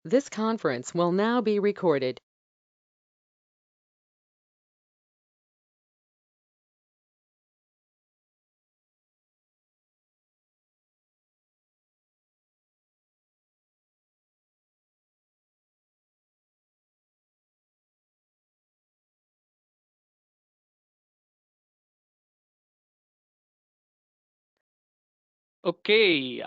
This conference will now be recorded. Okay,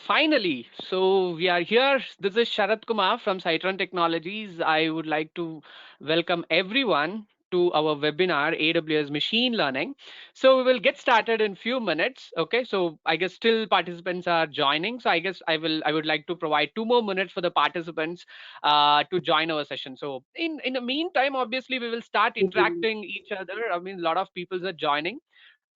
finally. So we are here. This is Sharat Kumar from Psitron Technologies. I would like to welcome everyone to our webinar, AWS Machine Learning. So we will get started in few minutes. Okay, so I guess still participants are joining. So I guess I would like to provide 2 more minutes for the participants to join our session. So in the meantime, obviously we will start interacting each other. I mean, a lot of people are joining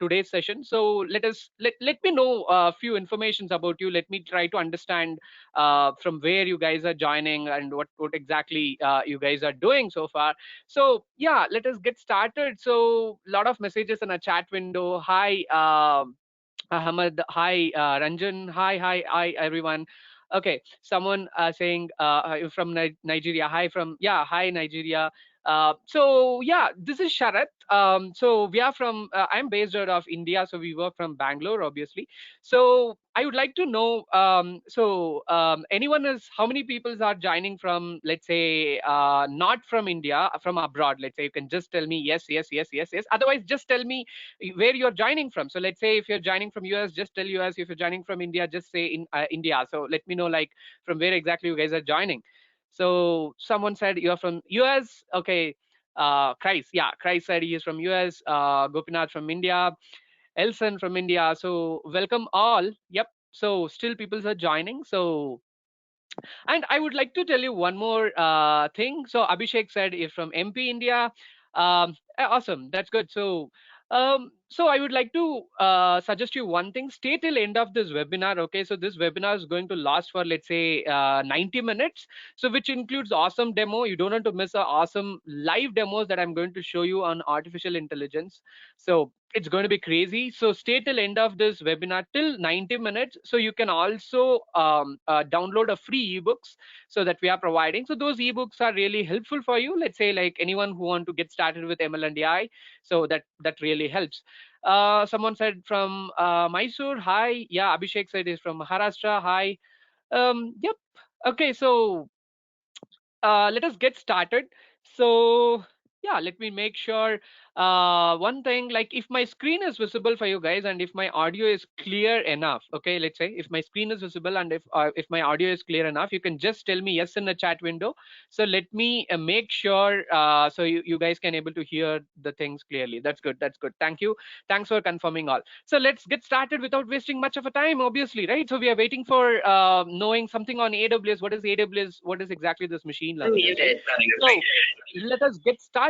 today's session. So let me know a few informations about you. Let me try to understand from where you guys are joining and what exactly you guys are doing so far. So yeah, let us get started. So a lot of messages in a chat window. Hi, Ahmad. Hi, Ranjan. Hi, everyone. Okay, someone saying from Nigeria. Hi from yeah. Hi Nigeria. So yeah, this is Sharat. So we are from. I'm based out of India, so we work from Bangalore, obviously. So I would like to know. Anyone is how many people are joining from, let's say, not from India, from abroad. Let's say you can just tell me yes, yes, yes, yes, yes. Otherwise, just tell me where you're joining from. So let's say if you're joining from US, just tell US. If you're joining from India, just say in India. So let me know like from where exactly you guys are joining. So someone said you're from US. Okay. Christ, yeah, Christ said he is from US. Gopinath from India. Elson from India. So welcome all. Yep. So still people are joining. So and I would like to tell you one more thing. So Abhishek said is from MP India. Awesome, that's good. So I would like to suggest you one thing. Stay till end of this webinar. Okay, so this webinar is going to last for let's say 90 minutes. So which includes awesome demo. You don't want to miss a awesome live demos that I'm going to show you on artificial intelligence. So it's going to be crazy. So stay till end of this webinar till 90 minutes. So you can also download a free ebooks so that we are providing. So those ebooks are really helpful for you. Let's say like anyone who want to get started with ML and AI. So that really helps. Someone said from Mysore. Hi. Yeah, Abhishek said is from Maharashtra. Hi. Yep. Okay. So let us get started. So yeah, let me make sure one thing, like if my screen is visible for you guys and if my audio is clear enough. Okay, let's say if my screen is visible and if my audio is clear enough, you can just tell me yes in the chat window. So let me make sure so you guys can able to hear the things clearly. That's good, that's good. Thank you, thanks for confirming all. So let's get started without wasting much of a time, obviously, right? So we are waiting for knowing something on AWS. What is AWS? What is exactly this machine learning? Okay. So let us get started.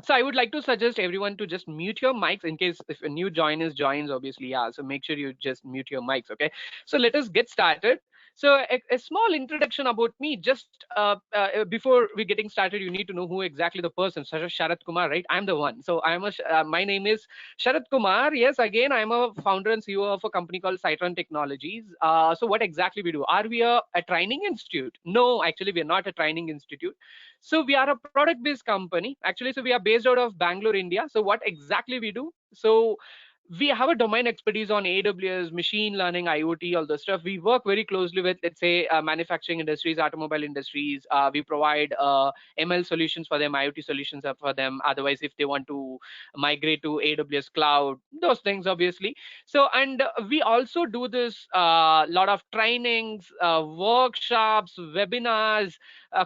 So I would like to suggest everyone to just mute your mics in case if a new joiners joins, obviously, yeah. So make sure you just mute your mics, okay? So let us get started. So a small introduction about me, just before we getting started, you need to know who exactly the person. So Sharat Kumar, right? I'm the one. So my name is Sharat Kumar. Yes, again, I'm a founder and CEO of a company called Psitron Technologies. So what exactly we do? Are we a training institute? No, actually, we are not a training institute. So we are a product based company actually. So we are based out of Bangalore, India. So what exactly we do? So we have a domain expertise on AWS, machine learning, IoT, all the stuff. We work very closely with, let's say, manufacturing industries, automobile industries. We provide ML solutions for them, IoT solutions are for them. Otherwise, if they want to migrate to AWS cloud, those things, obviously. So, and we also do this lot of trainings, workshops, webinars,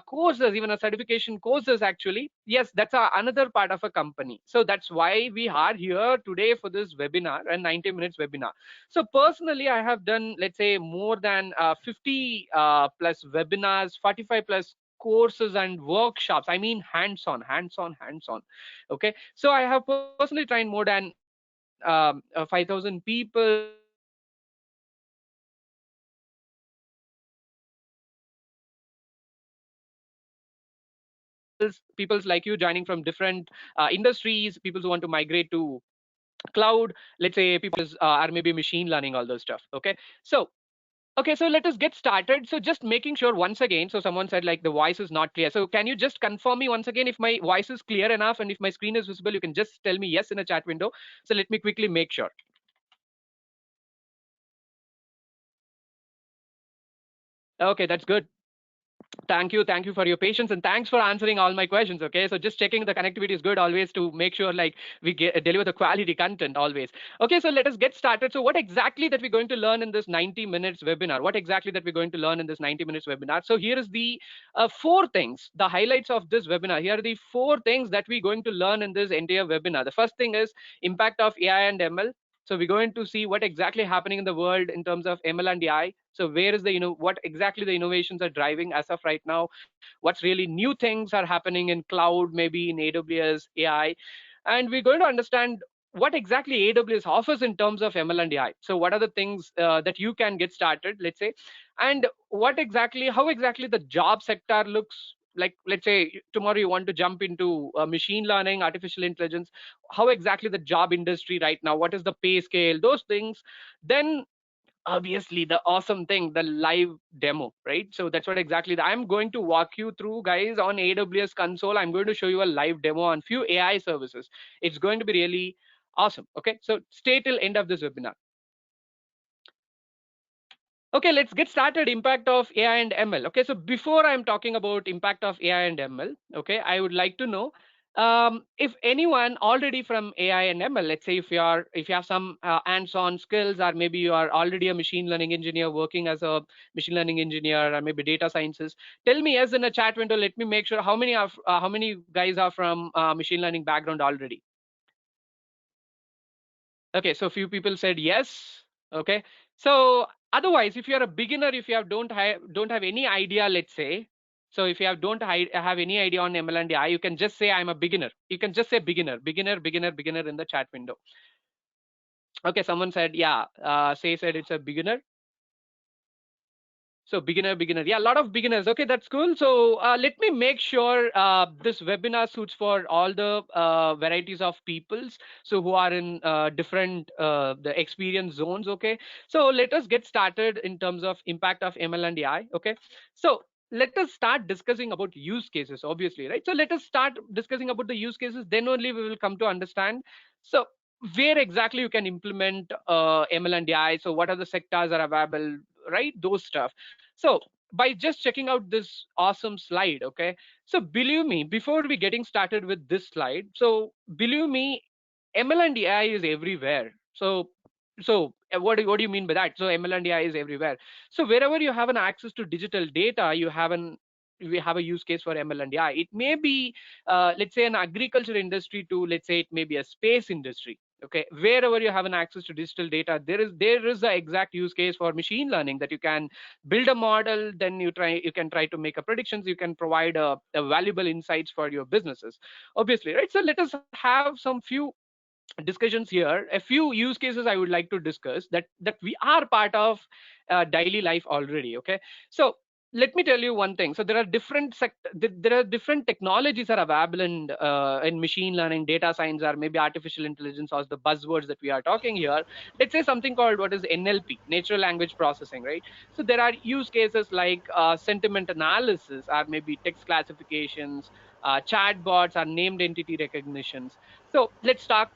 courses, even a certification courses actually. Yes, that's another part of a company. So that's why we are here today for this webinar and 90 minutes webinar. So personally, I have done, let's say, more than 50 plus webinars, 45 plus courses and workshops. I mean hands-on, hands-on, hands-on. Okay, so I have personally trained more than 5,000 people, peoples like you joining from different industries, peoples who want to migrate to cloud, let's say people are maybe machine learning, all those stuff. Okay, so Okay, so let us get started. So just making sure once again, so someone said like the voice is not clear. So can you just confirm me once again if my voice is clear enough and if my screen is visible, you can just tell me yes in a chat window. So let me quickly make sure. Okay, that's good. Thank you for your patience and thanks for answering all my questions. Okay, so just checking the connectivity is good always to make sure like we deliver the quality content always. Okay, so let us get started. So what exactly that we're going to learn in this 90 minutes webinar? What exactly that we're going to learn in this 90 minutes webinar? So here is the four things, the highlights of this webinar. Here are the four things that we're going to learn in this entire webinar. The first thing is impact of AI and ML. So we're going to see what exactly happening in the world in terms of ML and AI. So where is the, what exactly the innovations are driving as of right now? What's really new things are happening in cloud, maybe in AWS, AI. And we're going to understand what exactly AWS offers in terms of ML and AI. So what are the things that you can get started, let's say, and how exactly the job sector looks like. Let's say tomorrow you want to jump into machine learning, artificial intelligence, how exactly the job industry right now, what is the pay scale, those things. Then obviously the awesome thing, the live demo, right? So that's what exactly I'm going to walk you through, guys, on AWS console. I'm going to show you a live demo on few AI services. It's going to be really awesome. Okay, so stay till end of this webinar. Okay, let's get started. Impact of AI and ML. Okay, so before I'm talking about impact of AI and ML, okay, I would like to know if anyone already from AI and ML, let's say if you have some hands-on skills, or maybe you are already a machine learning engineer working as a machine learning engineer, or maybe data sciences. Tell me yes in a chat window. Let me make sure how many guys are from machine learning background already. Okay, so few people said yes. Okay, so otherwise, if you are a beginner, if you don't have any idea, let's say, so if you have any idea on ML and AI, you can just say I'm a beginner. You can just say beginner in the chat window. Okay, someone said yeah. Say said it's a beginner. So beginner, yeah, a lot of beginners. Okay, that's cool. So let me make sure this webinar suits for all the varieties of peoples. So who are in different the experience zones. Okay, so let us get started in terms of impact of ML and AI. Okay, so let us start discussing about use cases. Obviously, right? So let us start discussing about the use cases. Then only we will come to understand. So where exactly you can implement ML and AI. So what are the sectors are available, right? Those stuff. So by just checking out this awesome slide, okay, so believe me, before we getting started with this slide, so believe me, ML and AI is everywhere. So what do you mean by that? So ML and AI is everywhere. So wherever you have an access to digital data, we have a use case for ML and AI. It may be let's say an agriculture industry to, let's say, it may be a space industry. Okay, wherever you have an access to digital data, there is the exact use case for machine learning, that you can build a model, then you can try to make a predictions, you can provide a valuable insights for your businesses, obviously, right? So let us have some few discussions here, a few use cases I would like to discuss that we are part of daily life already. Okay, so let me tell you one thing. So there are there are different technologies are available in machine learning, data science, or maybe artificial intelligence, or the buzzwords that we are talking here. Let's say something called what is NLP, natural language processing, right? So there are use cases like sentiment analysis, or maybe text classifications, chatbots, or named entity recognitions. So let's start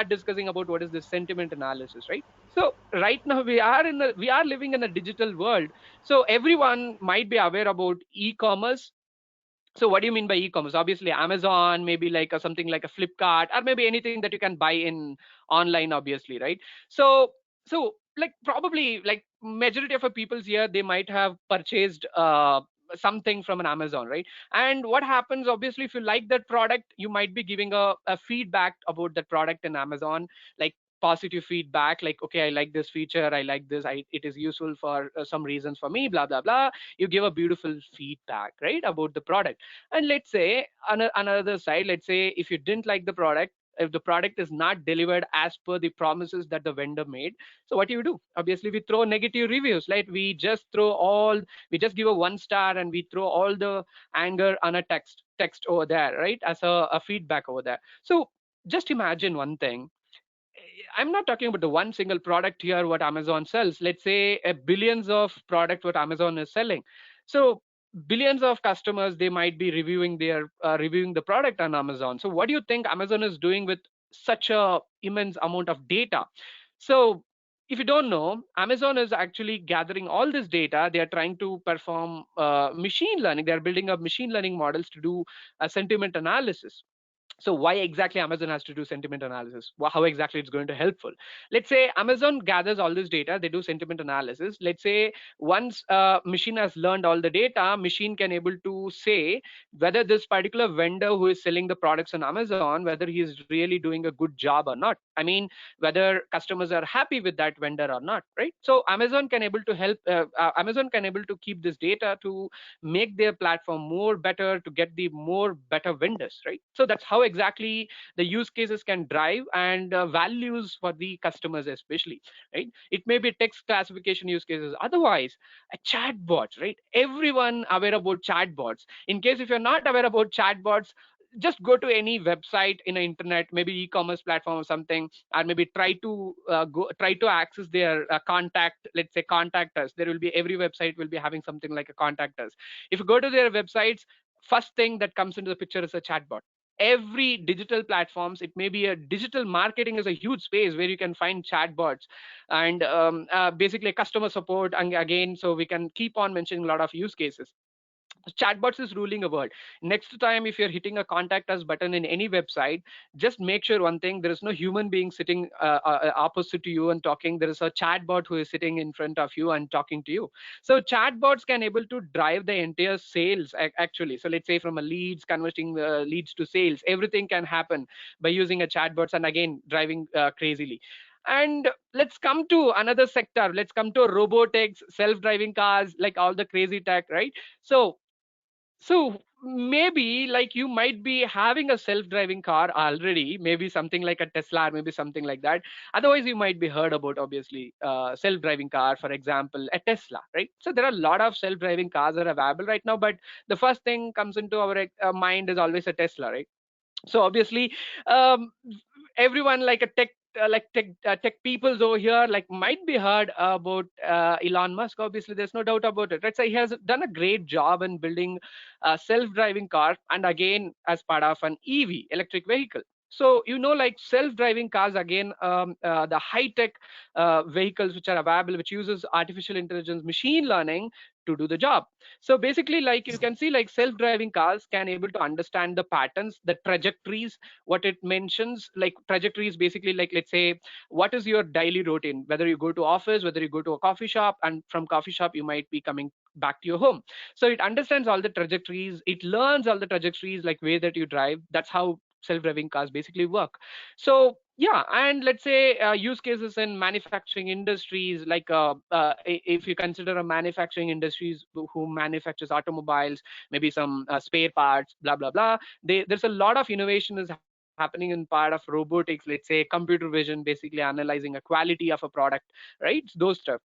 discussing about what is this sentiment analysis, right? So right now we are living in a digital world. So everyone might be aware about e-commerce. So what do you mean by e-commerce? Obviously Amazon, maybe like something like a Flipkart, or maybe anything that you can buy in online, obviously, right? So so like probably like majority of our peoples here, they might have purchased something from an Amazon, right? And what happens, obviously, if you like that product, you might be giving a feedback about that product in Amazon, like positive feedback, like, okay, I like this feature, I like this, it is useful for some reasons for me, blah blah blah. You give a beautiful feedback, right, about the product. And let's say on another side, let's say if you didn't like the product, if the product is not delivered as per the promises that the vendor made, so what do you do? Obviously we throw negative reviews, right? We just give a 1 star, and we throw all the anger on a text over there, right, as a feedback over there. So just imagine one thing. I'm not talking about the one single product here what Amazon sells. Let's say billions of product what Amazon is selling. So billions of customers, they might be reviewing the product on Amazon. So what do you think Amazon is doing with such a immense amount of data? So if you don't know, Amazon is actually gathering all this data. They are trying to perform machine learning. They are building up machine learning models to do a sentiment analysis. So why exactly Amazon has to do sentiment analysis? How exactly it's going to helpful? Let's say Amazon gathers all this data, they do sentiment analysis. Let's say once machine has learned all the data, machine can able to say whether this particular vendor who is selling the products on Amazon, whether he is really doing a good job or not. I mean, whether customers are happy with that vendor or not, right? So Amazon can able to help, Amazon can able to keep this data to make their platform more better, to get the more better vendors, right? So that's how exactly the use cases can drive and values for the customers especially, right? It may be text classification use cases, otherwise a chatbot, right? Everyone aware about chatbots. In case if you're not aware about chatbots, just go to any website in the internet, maybe e-commerce platform or something, or maybe try to access their contact. Let's say contact us. There will be, every website will be having something like a contact us. If you go to their websites, first thing that comes into the picture is a chatbot. Every digital platforms, it may be a digital marketing is a huge space where you can find chatbots and basically customer support. And again, so we can keep on mentioning a lot of use cases. Chatbots is ruling a world. Next time if you're hitting a contact us button in any website, just make sure one thing: there is no human being sitting opposite to you and talking. There is a chatbot who is sitting in front of you and talking to you. So chatbots can able to drive the entire sales actually. So let's say from a leads, converting leads to sales, everything can happen by using a chatbots, and again driving crazily. And let's come to another sector. Let's come to robotics, self-driving cars, like all the crazy tech, right? So maybe like you might be having a self-driving car already, maybe something like a Tesla, or maybe something like that. Otherwise, you might be heard about obviously self-driving car, for example, a Tesla, right? So there are a lot of self-driving cars that are available right now, but the first thing comes into our mind is always a Tesla, right? So obviously um, everyone like a tech peoples over here like might be heard about Elon Musk. Obviously there's no doubt about it, right? So he has done a great job in building a self-driving car, and again as part of an EV, electric vehicle. So like self-driving cars, again the high-tech vehicles which are available, which uses artificial intelligence, machine learning to do the job. So basically, like you can see, like self-driving cars can able to understand the patterns, the trajectories. What it mentions, like trajectories, basically like, let's say, what is your daily routine, whether you go to office, whether you go to a coffee shop, and from coffee shop you might be coming back to your home. So it understands all the trajectories, it learns all the trajectories, like way that you drive. That's how self-driving cars basically work. So yeah, and let's say use cases in manufacturing industries, like if you consider a manufacturing industries who manufactures automobiles, maybe some spare parts, blah blah blah. There's a lot of innovation is happening in part of robotics. Let's say computer vision, basically analyzing a quality of a product, right? Those stuff.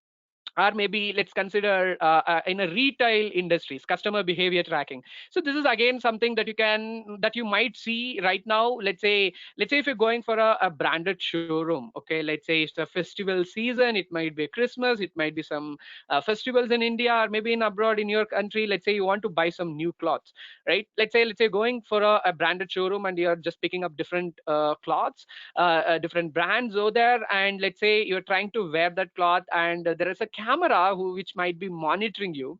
Or maybe let's consider in a retail industries, customer behavior tracking. So this is again something that you might see right now. Let's say if you're going for a branded showroom, okay, let's say it's a festival season, it might be Christmas, it might be some festivals in India or maybe in abroad in your country. Let's say you want to buy some new clothes, right? Let's say going for a branded showroom and you're just picking up different cloths, different brands over there, and let's say you're trying to wear that cloth, and there is a camera which might be monitoring you,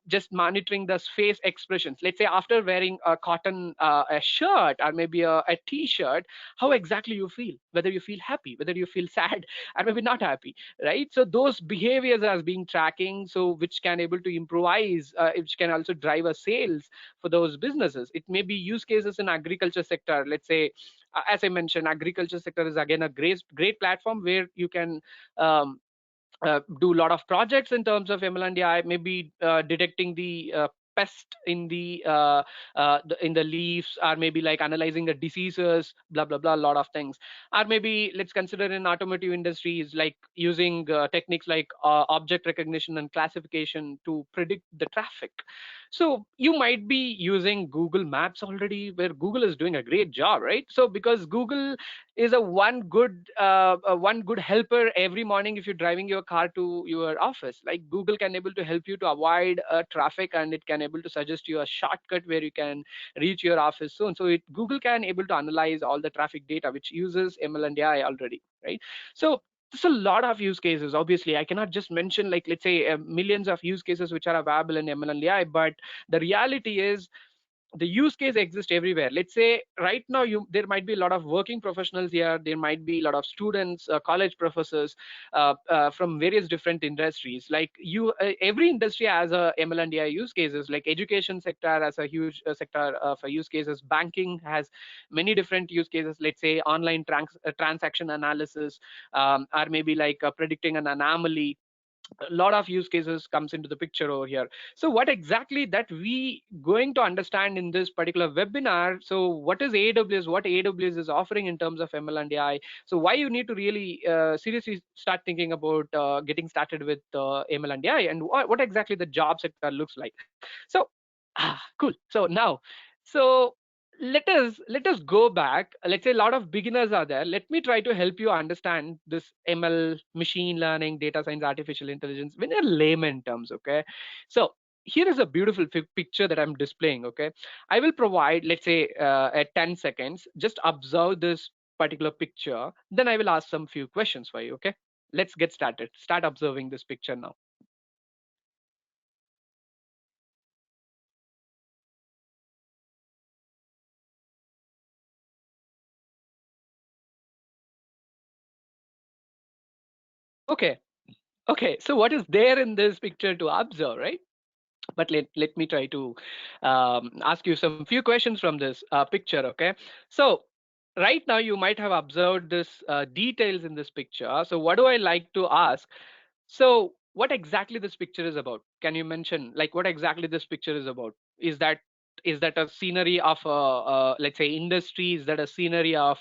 just monitoring the face expressions. Let's say after wearing a cotton a shirt or maybe a t-shirt, how exactly you feel, whether you feel happy, whether you feel sad, or maybe not happy, right? So those behaviors are being tracking, so which can able to improvise, which can also drive a sales for those businesses. It may be use cases in agriculture sector. Let's say as I mentioned, agriculture sector is again a great platform where you can do a lot of projects in terms of ML&AI, maybe detecting the pest in the leaves, or maybe like analyzing the diseases, blah blah blah, a lot of things. Or maybe let's consider in automotive industries, like using techniques like object recognition and classification to predict the traffic. So you might be using Google Maps already, where Google is doing a great job, right? So because Google is a one good helper every morning if you're driving your car to your office. Like Google can able to help you to avoid traffic, and it can able to suggest you a shortcut where you can reach your office soon. So Google can able to analyze all the traffic data, which uses ML and AI already, right? So there's a lot of use cases. Obviously, I cannot just mention, like, let's say millions of use cases which are available in ML and AI, but the reality is the use case exists everywhere. Let's say right now there might be a lot of working professionals here, there might be a lot of students, college professors, from various different industries. Like every industry has a ML and AI use cases. Like education sector has a huge sector for use cases. Banking has many different use cases. Let's say online transaction analysis, or maybe like predicting an anomaly. A lot of use cases comes into the picture over here. So what exactly that we going to understand in this particular webinar? So what is AWS, what AWS is offering in terms of ML and AI? So why you need to really seriously start thinking about getting started with ML and AI, and what exactly the job sector looks like. So cool. So now, so let us go back. Let's say a lot of beginners are there. Let me try to help you understand this ML, machine learning, data science, artificial intelligence in a layman terms. Okay, so here is a beautiful picture that I'm displaying. Okay, I will provide, let's say, at 10 seconds. Just observe this particular picture, then I will ask some few questions for you. Okay, let's get started. Start observing this picture now. Okay, okay, so what is there in this picture to observe, right? But let me try to ask you some few questions from this picture. Okay, so right now you might have observed this details in this picture. So what do I like to ask? So what exactly this picture is about? Can you mention, like, what exactly this picture is about? Is that a scenery of let's say industry? Is that a scenery of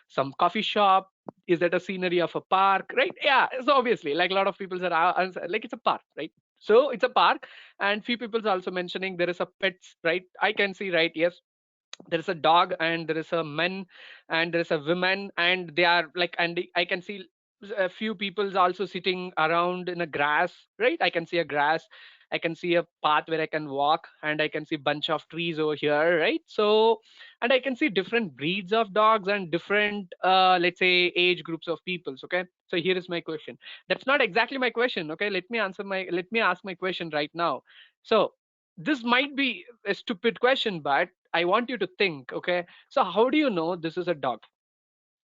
some coffee shop? Is that a scenery of a park? Right? Yeah. So obviously, like a lot of people are like it's a park, right? So it's a park, and few people are also mentioning there is a pets, right? I can see, right? Yes, there is a dog, and there is a men, and there is a woman, and they are like, and I can see a few people also sitting around in a grass, right? I can see a grass, I can see a path where I can walk, and I can see bunch of trees over here, right? So, and I can see different breeds of dogs and different let's say age groups of peoples. Okay, so here is my question. That's not exactly my question. Okay, let me ask my question right now. So this might be a stupid question, but I want you to think. Okay, so how do you know this is a dog?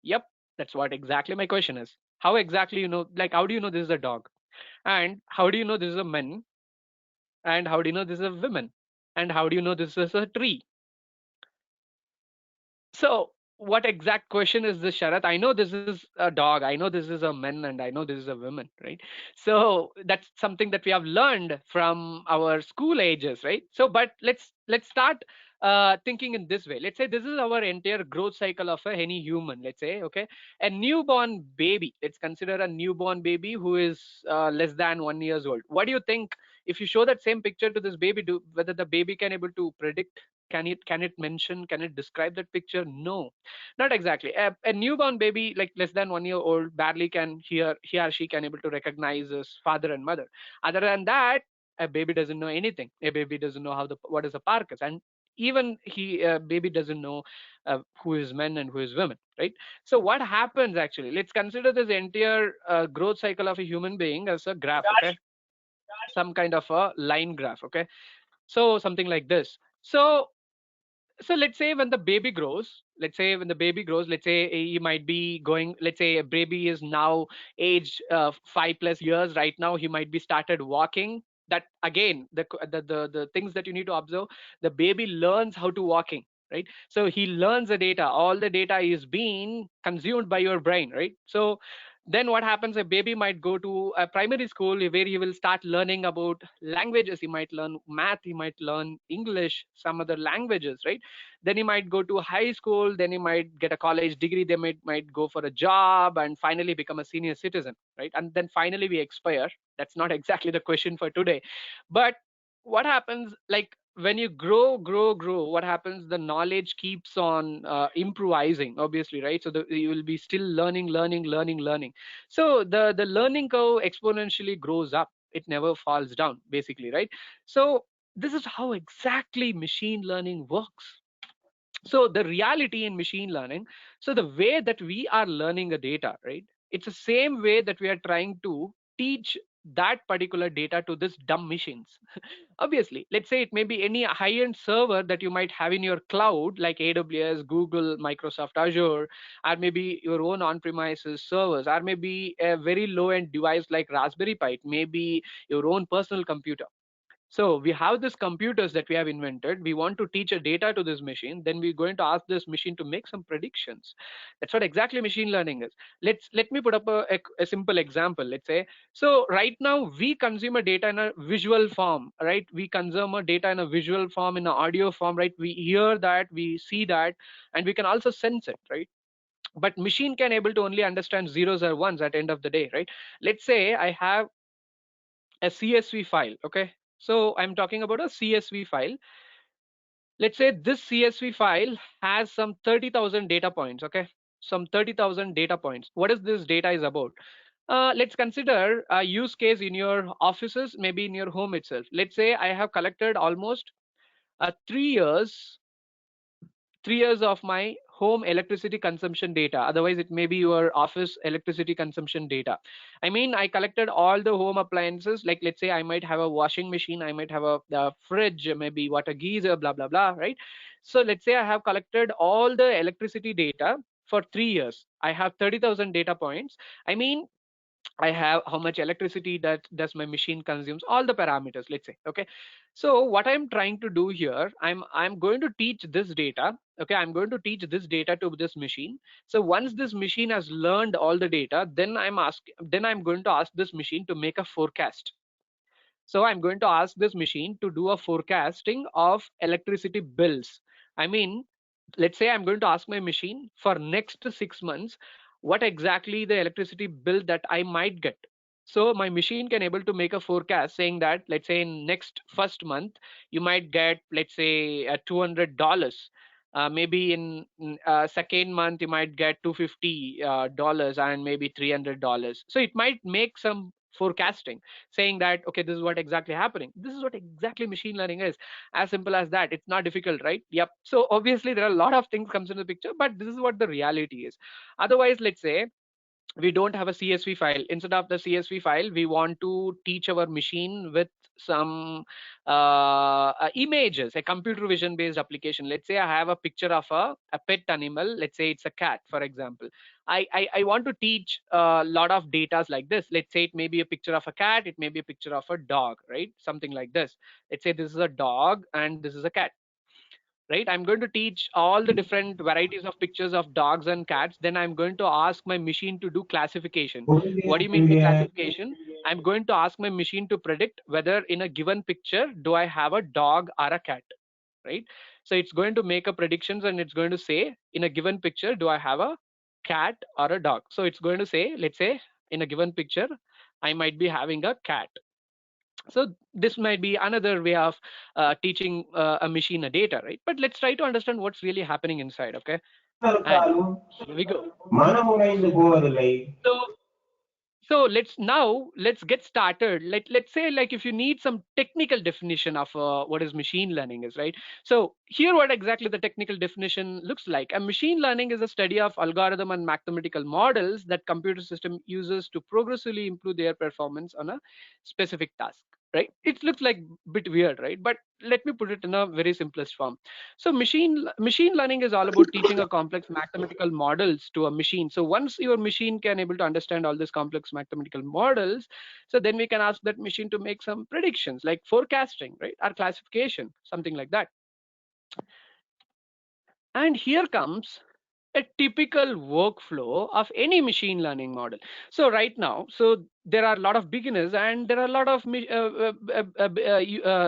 Yep, that's what exactly my question is. How exactly you know, like, how do you know this is a dog? And how do you know this is a man? And how do you know this is a woman? And how do you know this is a tree? So, what exact question is this, Sharat? I know this is a dog, I know this is a man, and I know this is a woman, right? So that's something that we have learned from our school ages, right? So, but let's start thinking in this way. Let's say this is our entire growth cycle of any human. Let's say, okay, a newborn baby. Let's consider a newborn baby who is less than 1 years old. What do you think? If you show that same picture to this baby, whether the baby can able to predict, can it mention, can it describe that picture? No, not exactly. A newborn baby, like less than 1 year old, barely can he or she can able to recognize his father and mother. Other than that, a baby doesn't know anything. A baby doesn't know what is a parcus, and even baby doesn't know who is men and who is women, right? So what happens actually? Let's consider this entire growth cycle of a human being as a graph. Okay, some kind of a line graph. Okay, so something like this. So let's say when the baby grows, let's say he might be going, let's say a baby is now age 5+ years. Right now he might be started walking. That again, the things that you need to observe, the baby learns how to walking, right? So he learns the data, all the data is being consumed by your brain, right? So then what happens, a baby might go to a primary school where he will start learning about languages. He might learn math, he might learn English, some other languages, right? Then he might go to high school, then he might get a college degree, they might go for a job, and finally become a senior citizen, right? And then finally we expire. That's not exactly the question for today, but what happens, like when you grow, what happens, the knowledge keeps on improvising, obviously, right? So you will be still learning. So the learning curve exponentially grows up, it never falls down, basically, right? So this is how exactly machine learning works. So the reality in machine learning, so the way that we are learning a data, right, it's the same way that we are trying to teach that particular data to this dumb machines. Obviously, let's say it may be any high-end server that you might have in your cloud, like AWS, Google, Microsoft Azure, or maybe your own on-premises servers, or maybe a very low-end device like Raspberry Pi, it may be your own personal computer. So we have these computers that we have invented. We want to teach a data to this machine. Then we're going to ask this machine to make some predictions. That's what exactly machine learning is. Let me put up a simple example. Let's say, so right now we consume a data in a visual form, right? We consume a data in a visual form, in an audio form, right? We hear that, we see that, and we can also sense it, right? But machine can able to only understand zeros or ones at the end of the day, right? Let's say I have a CSV file, okay? So I'm talking about a CSV file. Let's say this CSV file has some 30,000 data points, okay? Some 30,000 data points. What is this data is about? Let's consider a use case in your offices, maybe in your home itself. Let's say I have collected almost 3 years 3 years of my home electricity consumption data. Otherwise it may be your office electricity consumption data. I mean, I collected all the home appliances, like let's say I might have a washing machine, I might have a fridge, maybe water geyser, blah blah blah, right? So let's say I have collected all the electricity data for 3 years. I have 30,000 data points. I mean, I have how much electricity that does my machine consumes, all the parameters, let's say, okay? So what I'm trying to do here, I'm going to teach this data, okay? I'm going to teach this data to this machine. So once this machine has learned all the data, then I'm going to ask this machine to make a forecast. So I'm going to ask this machine to do a forecasting of electricity bills. I mean, let's say I'm going to ask my machine for next 6 months, what exactly the electricity bill that I might get. So my machine can able to make a forecast saying that, let's say in next first month, you might get, let's say $200. Maybe in second month, you might get $250 and maybe $300. So it might make some forecasting saying that, okay, this is what exactly happening. This is what exactly machine learning is. As simple as that. It's not difficult, right? Yep. So obviously there are a lot of things comes into the picture, but this is what the reality is. Otherwise, let's say we don't have a CSV file. Instead of the CSV file, we want to teach our machine with some images, a computer vision based application. Let's say I have a picture of a pet animal. Let's say it's a cat, for example. I want to teach a lot of data like this. Let's say it may be a picture of a cat, it may be a picture of a dog, right? Something like this. Let's say this is a dog and this is a cat, right? I'm going to teach all the different varieties of pictures of dogs and cats. Then I'm going to ask my machine to do classification. What do you mean by classification? I'm going to ask my machine to predict whether in a given picture do I have a dog or a cat, right? So it's going to make a predictions and it's going to say in a given picture do I have a cat or a dog. So it's going to say, let's say in a given picture I might be having a cat. So this might be another way of teaching a machine a data, right? But let's try to understand what's really happening inside, okay? And here we go. So let's get started. Let's say, like, if you need some technical definition of what is machine learning is, right? So here what exactly the technical definition looks like. A machine learning is a study of algorithm and mathematical models that computer system uses to progressively improve their performance on a specific task, right? It looks like a bit weird, right? But let me put it in a very simplest form. So machine learning is all about teaching a complex mathematical models to a machine. So once your machine can able to understand all these complex mathematical models, so then we can ask that machine to make some predictions like forecasting, right? Or classification, something like that. And here comes a typical workflow of any machine learning model. So right now, so there are a lot of beginners and there are a lot of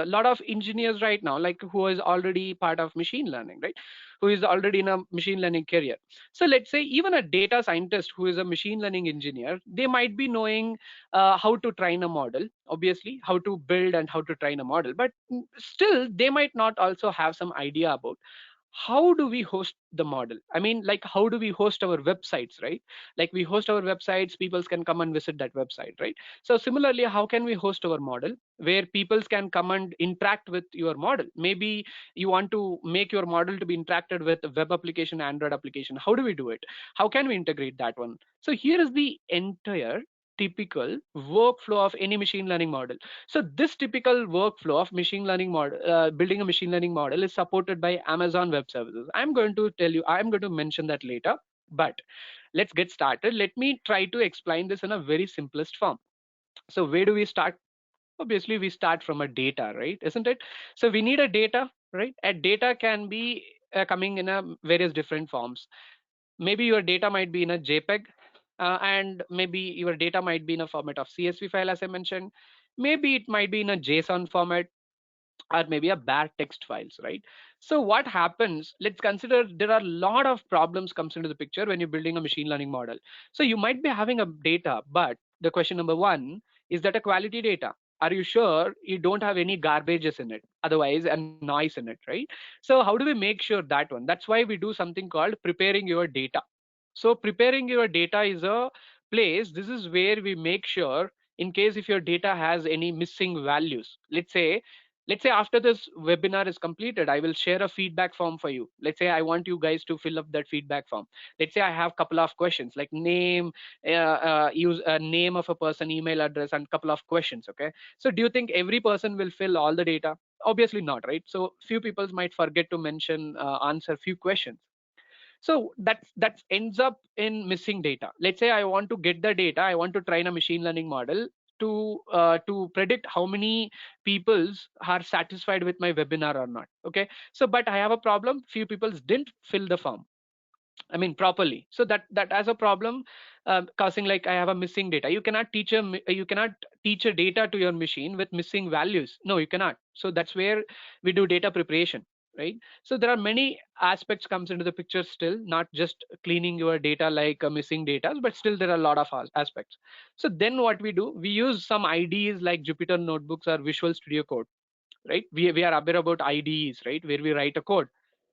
lot of engineers right now, like who is already part of machine learning, right? Who is already in a machine learning career. So let's say even a data scientist who is a machine learning engineer, they might be knowing how to train a model, obviously, how to build and how to train a model, but still they might not also have some idea about how do we host the model. I mean, like, how do we host our websites, right? Like, we host our websites, people can come and visit that website, right? So similarly, how can we host our model where people can come and interact with your model? Maybe you want to make your model to be interacted with a web application, Android application. How do we do it? How can we integrate that one? So here is the entire typical workflow of any machine learning model. So this typical workflow of machine learning model, building a machine learning model, is supported by Amazon Web Services. I'm going to tell you, I'm going to mention that later, but let's get started. Let me try to explain this in a very simplest form. So where do we start? Obviously, we start from a data, right? Isn't it? So we need a data, right? A data can be coming in a various different forms. Maybe your data might be in a JPEG, and maybe your data might be in a format of CSV file, as I mentioned. Maybe it might be in a JSON format, or maybe a bare text files, right? So what happens, let's consider there are a lot of problems comes into the picture when you're building a machine learning model. So you might be having a data, but the question number one, is that a quality data? Are you sure you don't have any garbages in it, otherwise, and noise in it, right? So how do we make sure that one? That's why we do something called preparing your data. So preparing your data is a place, this is where we make sure, in case if your data has any missing values. Let's say after this webinar is completed, I will share a feedback form for you. Let's say I want you guys to fill up that feedback form. Let's say I have a couple of questions like name, use a name of a person, email address, and couple of questions. Okay. So do you think every person will fill all the data? Obviously not, right? So few people might forget to mention, answer few questions. So that ends up in missing data. Let's say I want to get the data, I want to train a machine learning model to predict how many peoples are satisfied with my webinar or not. Okay, so but I have a problem, few people didn't fill the form, I mean, properly. So that as a problem, causing, like, I have a missing data. You cannot you cannot teach a data to your machine with missing values. No, you cannot. So that's where we do data preparation, right? So there are many aspects comes into the picture still, not just cleaning your data like missing data, but still there are a lot of aspects. So then what we do, we use some IDEs like Jupyter Notebooks or Visual Studio Code, right? We are aware about IDEs, right, where we write a code.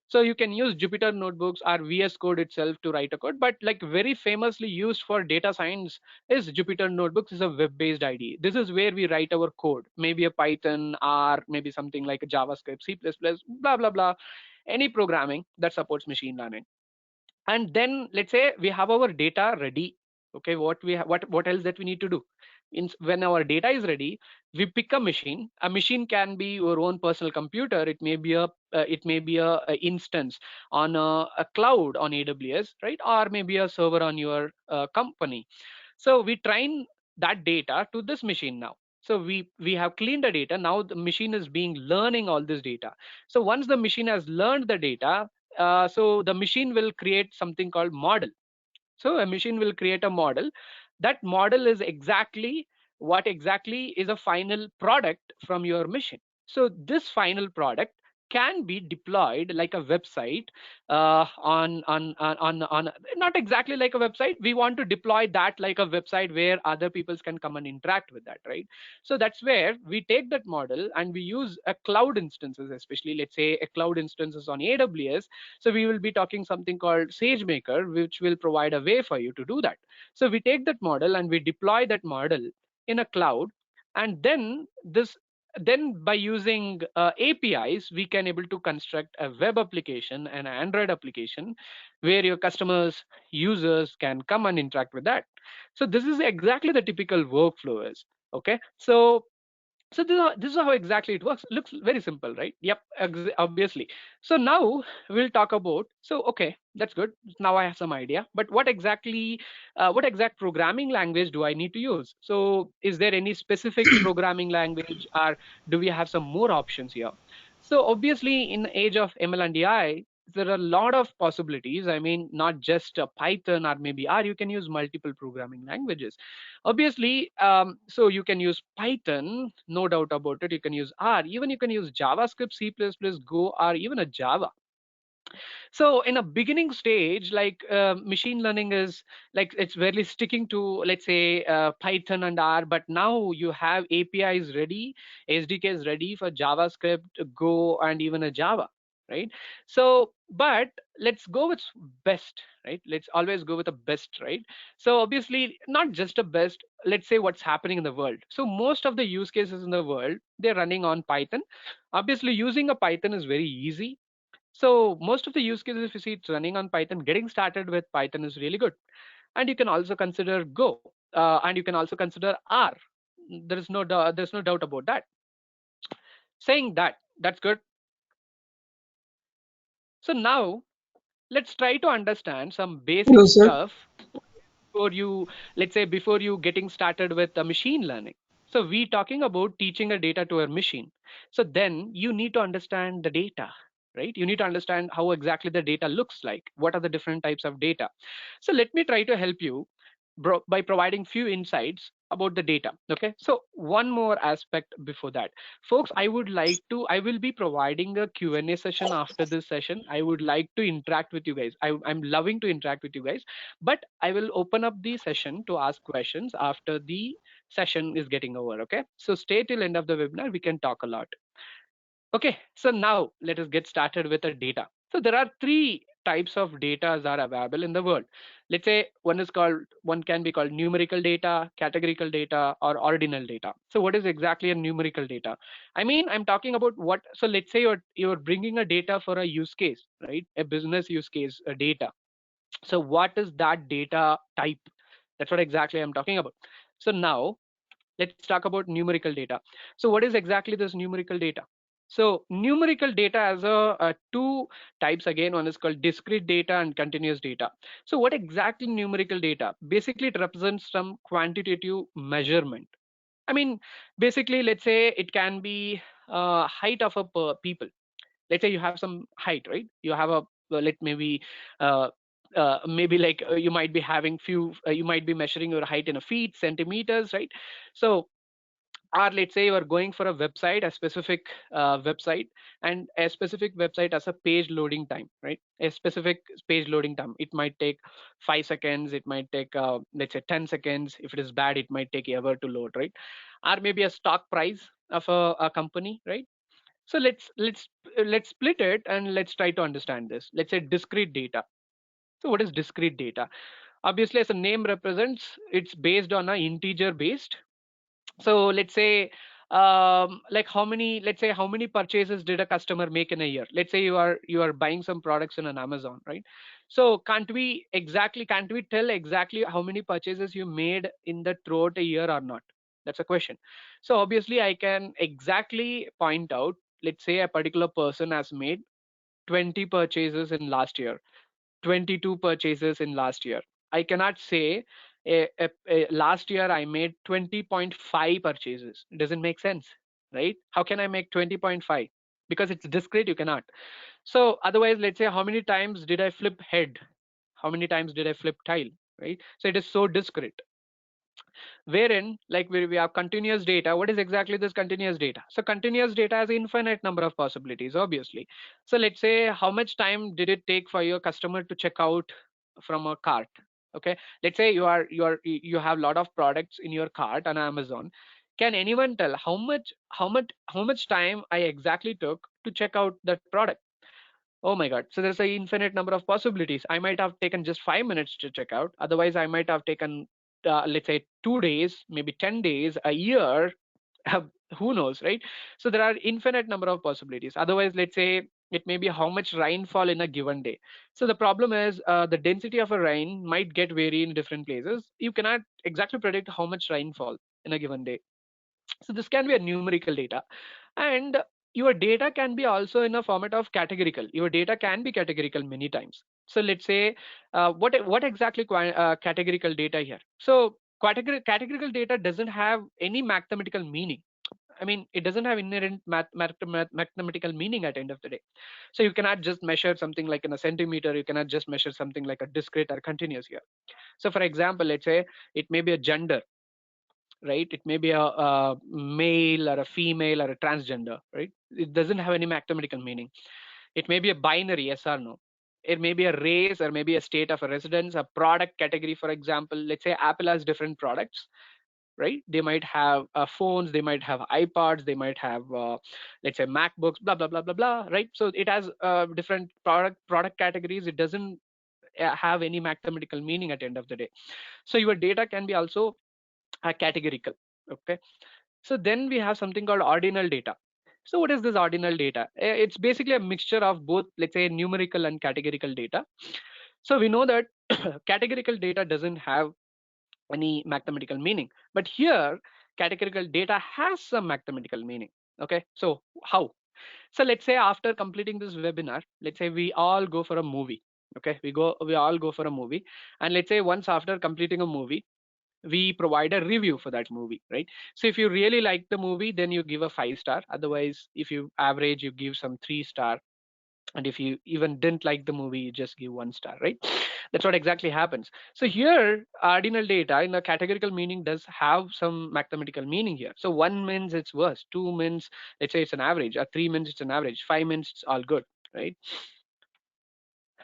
So you can use Jupyter Notebooks or VS Code itself to write a code, but like very famously used for data science is Jupyter Notebooks is a web-based IDE. This is where we write our code, maybe a Python, R, maybe something like a JavaScript, C++, blah blah blah, any programming that supports machine learning. And then let's say we have our data ready. Okay, what else that we need to do? When our data is ready, we pick a machine. A machine can be your own personal computer. It may be a instance on a cloud on AWS, right? Or maybe a server on your company. So we train that data to this machine now. So we have cleaned the data. Now the machine is being learning all this data. So once the machine has learned the data, so the machine will create something called model. So a machine will create a model. That model is exactly what exactly is a final product from your machine. So this final product can be deployed like a website, on not exactly like a website. We want to deploy that like a website where other people can come and interact with that, right? So that's where we take that model and we use a cloud instances, especially let's say a cloud instances on AWS. So we will be talking something called SageMaker, which will provide a way for you to do that. So we take that model and we deploy that model in a cloud, and then by using APIs, we can able to construct a web application and an Android application where your customers, users can come and interact with that. So this is exactly the typical workflow is. Okay, so this is how exactly it works. Looks very simple, right? Yep, obviously. So now we'll talk about, so okay, that's good. Now I have some idea, but what exact programming language do I need to use? So is there any specific programming language, or do we have some more options here? So obviously in the age of ML and AI, there are a lot of possibilities. I mean, not just Python or maybe R, you can use multiple programming languages. Obviously, so you can use Python, no doubt about it. You can use R, even you can use JavaScript, C++, Go, or even a Java. So in a beginning stage, like machine learning is like it's really sticking to, let's say, Python and R, but now you have APIs ready, SDKs ready for JavaScript, Go, and even a Java, right? So, but let's go with best, right? Let's always go with the best, right? So obviously not just a best, let's say what's happening in the world. So most of the use cases in the world, they're running on Python. Obviously using a Python is very easy, so most of the use cases, if you see it's running on Python, getting started with Python is really good. And you can also consider Go, and you can also consider R. There's no doubt about that. Saying that, that's good. So now let's try to understand some basic Hello, sir. stuff before you, let's say, before you getting started with the machine learning. So we talking about teaching a data to a machine. So then you need to understand the data, right? You need to understand how exactly the data looks like. What are the different types of data? So let me try to help you by providing few insights about the data. Okay, so one more aspect before that, folks, I will be providing a Q&A session after this session. I would like to interact with you guys. I'm loving to interact with you guys, but I will open up the session to ask questions after the session is getting over. Okay, so stay till end of the webinar, we can talk a lot. Okay, so now let us get started with the data. So there are three types of data that are available in the world. Let's say one can be called numerical data, categorical data, or ordinal data. So what is exactly a numerical data? I mean, I'm talking about what, so let's say you're bringing a data for a use case, right? A business use case, a data. So what is that data type? That's what exactly I'm talking about. So now let's talk about numerical data. So what is exactly this numerical data? So numerical data has a two types again. One is called discrete data and continuous data. So what exactly numerical data? Basically, it represents some quantitative measurement. I mean, basically, let's say it can be height of a people. Let's say you have some height, right? You have a let uh, maybe like you might be having few. You might be measuring your height in a feet, centimeters, right? So or let's say you are going for a website, a specific website, and a specific website has a page loading time, right? A specific page loading time, it might take 5 seconds, it might take let's say 10 seconds. If it is bad, it might take ever to load, right? Or maybe a stock price of a company, right? So let's split it and let's try to understand this. Let's say discrete data. So what is discrete data? Obviously, as the name represents, it's based on a integer based. So let's say like how many, let's say how many purchases did a customer make in a year? Let's say you are buying some products in an Amazon, right? So can't we tell exactly how many purchases you made in the throughout a year or not? That's a question. So obviously I can exactly point out, let's say a particular person has made 20 purchases in last year, 22 purchases in last year. I cannot say last year I made 20.5 purchases. It doesn't make sense, right? How can I make 20.5? Because it's discrete, you cannot. So otherwise, let's say how many times did I flip head? How many times did I flip tile, right? So it is so discrete. Wherein like we have continuous data. What is exactly this continuous data? So continuous data has infinite number of possibilities, obviously. So let's say how much time did it take for your customer to check out from a cart? Okay, let's say you have a lot of products in your cart on Amazon. Can anyone tell how much time I exactly took to check out that product? Oh my God. So there's an infinite number of possibilities. I might have taken just 5 minutes to check out. Otherwise, I might have taken, let's say, 2 days, maybe 10 days, a year. Who knows, right? So there are infinite number of possibilities. Otherwise, let's say it may be how much rainfall in a given day. So the problem is the density of a rain might get vary in different places. You cannot exactly predict how much rainfall in a given day. So this can be a numerical data, and your data can be also in a format of categorical. Your data can be categorical many times. So let's say what exactly categorical data here? So categorical data doesn't have any mathematical meaning. I mean, it doesn't have inherent mathematical meaning at the end of the day. So you cannot just measure something like in a centimeter. You cannot just measure something like a discrete or continuous here. So for example, let's say it may be a gender, right? It may be a male or a female or a transgender, right? It doesn't have any mathematical meaning. It may be a binary, yes or no. It may be a race or maybe a state of a residence, a product category. For example, let's say Apple has different products, right? They might have phones, they might have iPods, they might have let's say MacBooks, blah blah blah blah blah, right? So it has different product categories. It doesn't have any mathematical meaning at the end of the day. So your data can be also categorical. Okay, so then we have something called ordinal data. So what is this ordinal data? It's basically a mixture of both, let's say, numerical and categorical data. So we know that categorical data doesn't have any mathematical meaning, but here categorical data has some mathematical meaning. Okay, so how? So let's say after completing this webinar, let's say we all go for a movie. Okay, we all go for a movie, and let's say once after completing a movie, we provide a review for that movie, right? So if you really like the movie, then you give a 5 star. Otherwise, if you average, you give some 3 star. And if you even didn't like the movie, you just give 1 star, right? That's what exactly happens. So here ordinal data in the categorical meaning does have some mathematical meaning here. So 1 means it's worse, 2 means let's say it's an average, or 3 means it's an average, 5 means it's all good, right?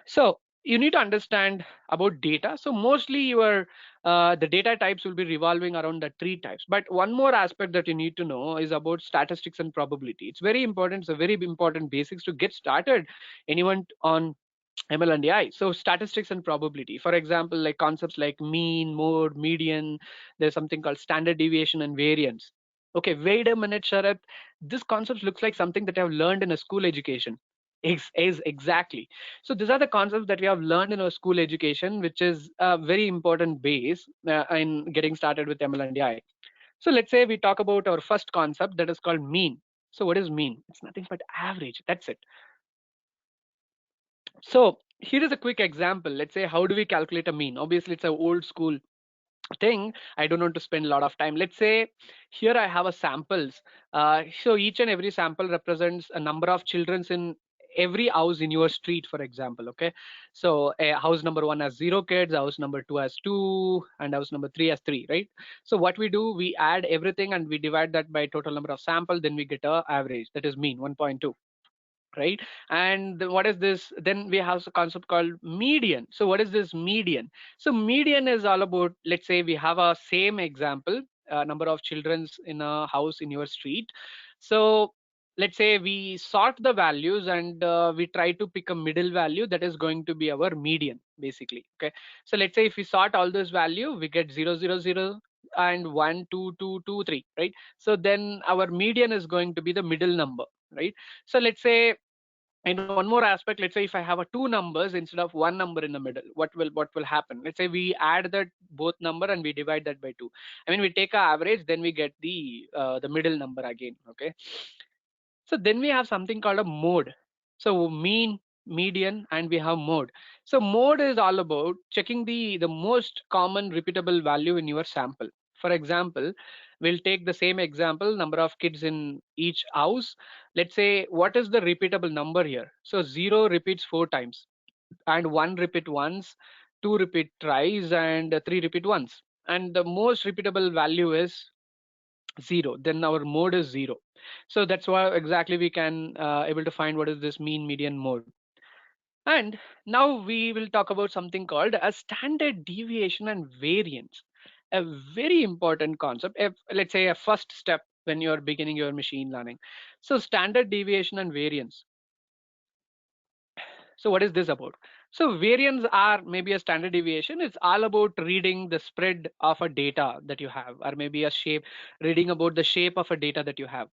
So you need to understand about data. So mostly your the data types will be revolving around the three types. But one more aspect that you need to know is about statistics and probability. It's very important. It's a very important basics to get started. Anyone on ML and AI. So statistics and probability. For example, like concepts like mean, mode, median. There's something called standard deviation and variance. Okay, wait a minute, Sharath. This concept looks like something that I've learned in a school education. Is exactly. So these are the concepts that we have learned in our school education, which is a very important base in getting started with ML and AI. So let's say we talk about our first concept that is called mean. So what is mean? It's nothing but average. That's it. So here is a quick example. Let's say, how do we calculate a mean? Obviously, it's an old school thing. I don't want to spend a lot of time. Let's say here I have a samples. So each and every sample represents a number of children in every house in your street, for example. Okay, so house number 1 has 0 kids, house number 2 has 2, and house number 3 has 3, right? So what we do, we add everything and we divide that by total number of sample, then we get a average, that is mean 1.2, right? And what is this? Then we have a concept called median. So what is this median? So median is all about, let's say we have a same example, number of children's in a house in your street. So let's say we sort the values and we try to pick a middle value that is going to be our median, basically. Okay, so let's say if we sort all those value, we get 0 0 0 and 1 2 2 2 3, right? So then our median is going to be the middle number, right? So let's say, and one more aspect, let's say if I have a two numbers instead of one number in the middle, what will happen? Let's say we add that both number and we divide that by 2. I mean, we take a average, then we get the middle number again. Okay, so then we have something called a mode. So mean, median, and we have mode. So mode is all about checking the most common repeatable value in your sample. For example, we'll take the same example, number of kids in each house. Let's say what is the repeatable number here? So 0 repeats 4 times, and 1 repeat once, 2 repeat thrice, and 3 repeat once. And the most repeatable value is 0, then our mode is 0. So that's why exactly we can able to find what is this mean, median, mode. And now we will talk about something called a standard deviation and variance, a very important concept, if, let's say a first step when you're beginning your machine learning. So standard deviation and variance. So what is this about? So variance are maybe a standard deviation. It's all about reading the spread of a data that you have, or maybe a shape, reading about the shape of a data that you have.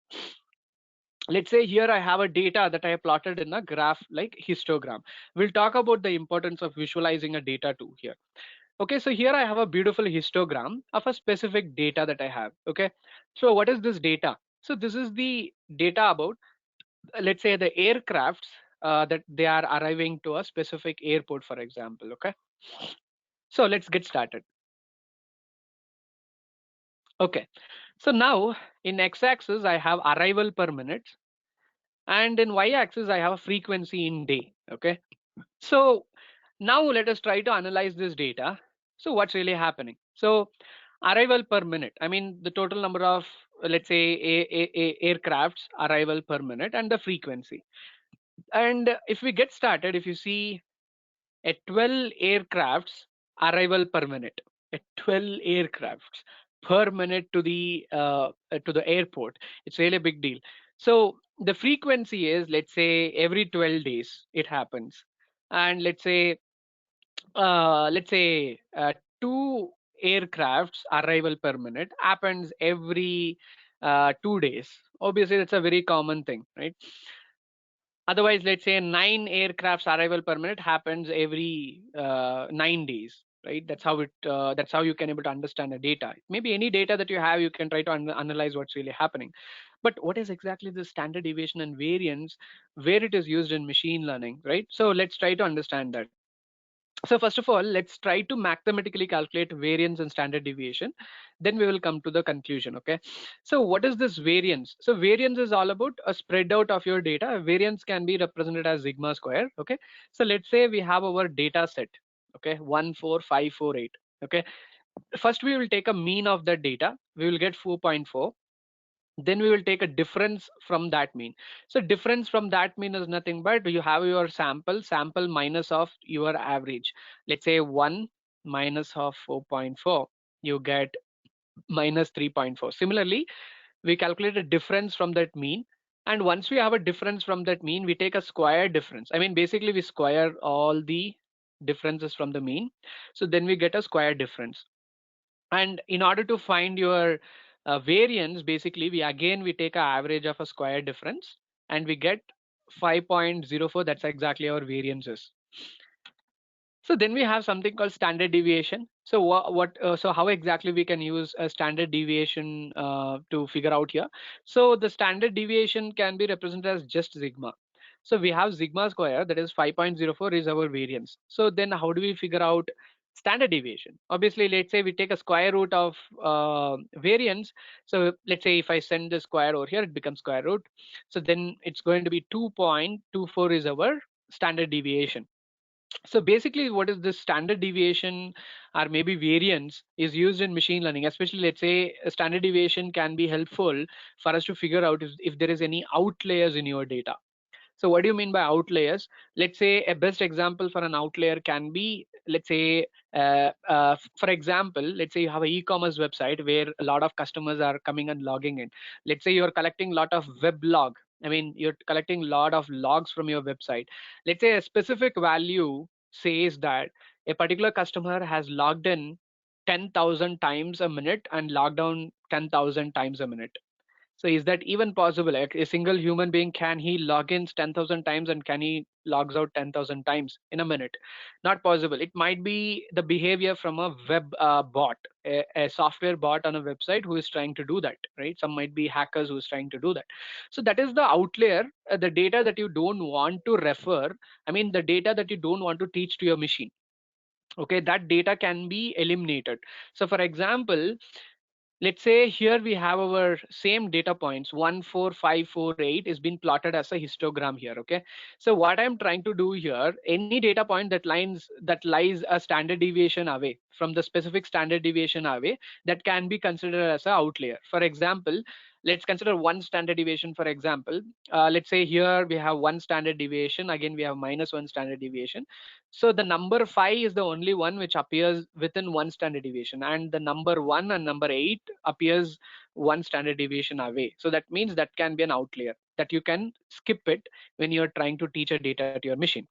Let's say here I have a data that I have plotted in a graph like histogram. We'll talk about the importance of visualizing a data too here. Okay, so here I have a beautiful histogram of a specific data that I have. Okay, so what is this data? So this is the data about, let's say, the aircrafts that they are arriving to a specific airport, for example. Okay, so let's get started. Okay, So now in x-axis, I have arrival per minute, and in y-axis, I have a frequency in day. Okay. So now let us try to analyze this data. So what's really happening? So arrival per minute, I mean the total number of, let's say, aircrafts arrival per minute and the frequency. And if we get started, if you see a 12 aircrafts arrival per minute, a 12 aircrafts per minute to the airport, it's really a big deal. So the frequency is, let's say, every 12 days it happens. And let's say two aircrafts arrival per minute happens every 2 days. Obviously that's a very common thing, right? Otherwise, let's say 9 aircrafts arrival per minute happens every 9 days, right? That's how you can able to understand the data. Maybe any data that you have, you can try to analyze what's really happening. But what is exactly the standard deviation and variance, where it is used in machine learning, right? So let's try to understand that. So first of all, let's try to mathematically calculate variance and standard deviation. Then we will come to the conclusion. Okay. So what is this variance? So variance is all about a spread out of your data. Variance can be represented as sigma square. Okay. So let's say we have our data set. Okay. 14548. Okay. First, we will take a mean of that data. We will get 4.4. Then we will take a difference from that mean. So difference from that mean is nothing but you have your sample minus of your average. Let's say 1 minus of 4.4, you get minus 3.4. Similarly, we calculate a difference from that mean, and once we have a difference from that mean, we take a square difference. I mean, basically we square all the differences from the mean, so then we get a square difference. And in order to find your variance, basically we take an average of a square difference and we get 5.04. That's exactly our variances. So then we have something called standard deviation. So so how exactly we can use a standard deviation to figure out here? So the standard deviation can be represented as just sigma. So we have sigma square, that is 5.04 is our variance. So then how do we figure out standard deviation? Obviously, let's say we take a square root of variance. So let's say if I send the square over here, it becomes square root. So then it's going to be 2.24 is our standard deviation. So basically what is this standard deviation or maybe variance is used in machine learning, especially let's say a standard deviation can be helpful for us to figure out if there is any outliers in your data. So what do you mean by outliers? Let's say a best example for an outlier can be, let's say, for example, let's say you have an e-commerce website where a lot of customers are coming and logging in. Let's say you're collecting a lot of web log. I mean, you're collecting a lot of logs from your website. Let's say a specific value says that a particular customer has logged in 10,000 times a minute and logged on 10,000 times a minute. So is that even possible? Like a single human being, can he log in 10,000 times and can he logs out 10,000 times in a minute? Not possible. It might be the behavior from a web bot, a software bot on a website who is trying to do that, right? Some might be hackers who is trying to do that. So that is the outlier, the data that you don't want to refer. I mean, the data that you don't want to teach to your machine. Okay, that data can be eliminated. So for example, let's say here we have our same data points 14548 is being plotted as a histogram here. Okay, so what I'm trying to do here, any data point that lies a standard deviation away from the specific standard deviation away, that can be considered as an outlier. For example, let's consider one standard deviation. For example, let's say here we have one standard deviation, again we have minus one standard deviation. So the number 5 is the only one which appears within one standard deviation, and the number 1 and number 8 appears one standard deviation away. So that means that can be an outlier that you can skip it when you're trying to teach a data to your machine.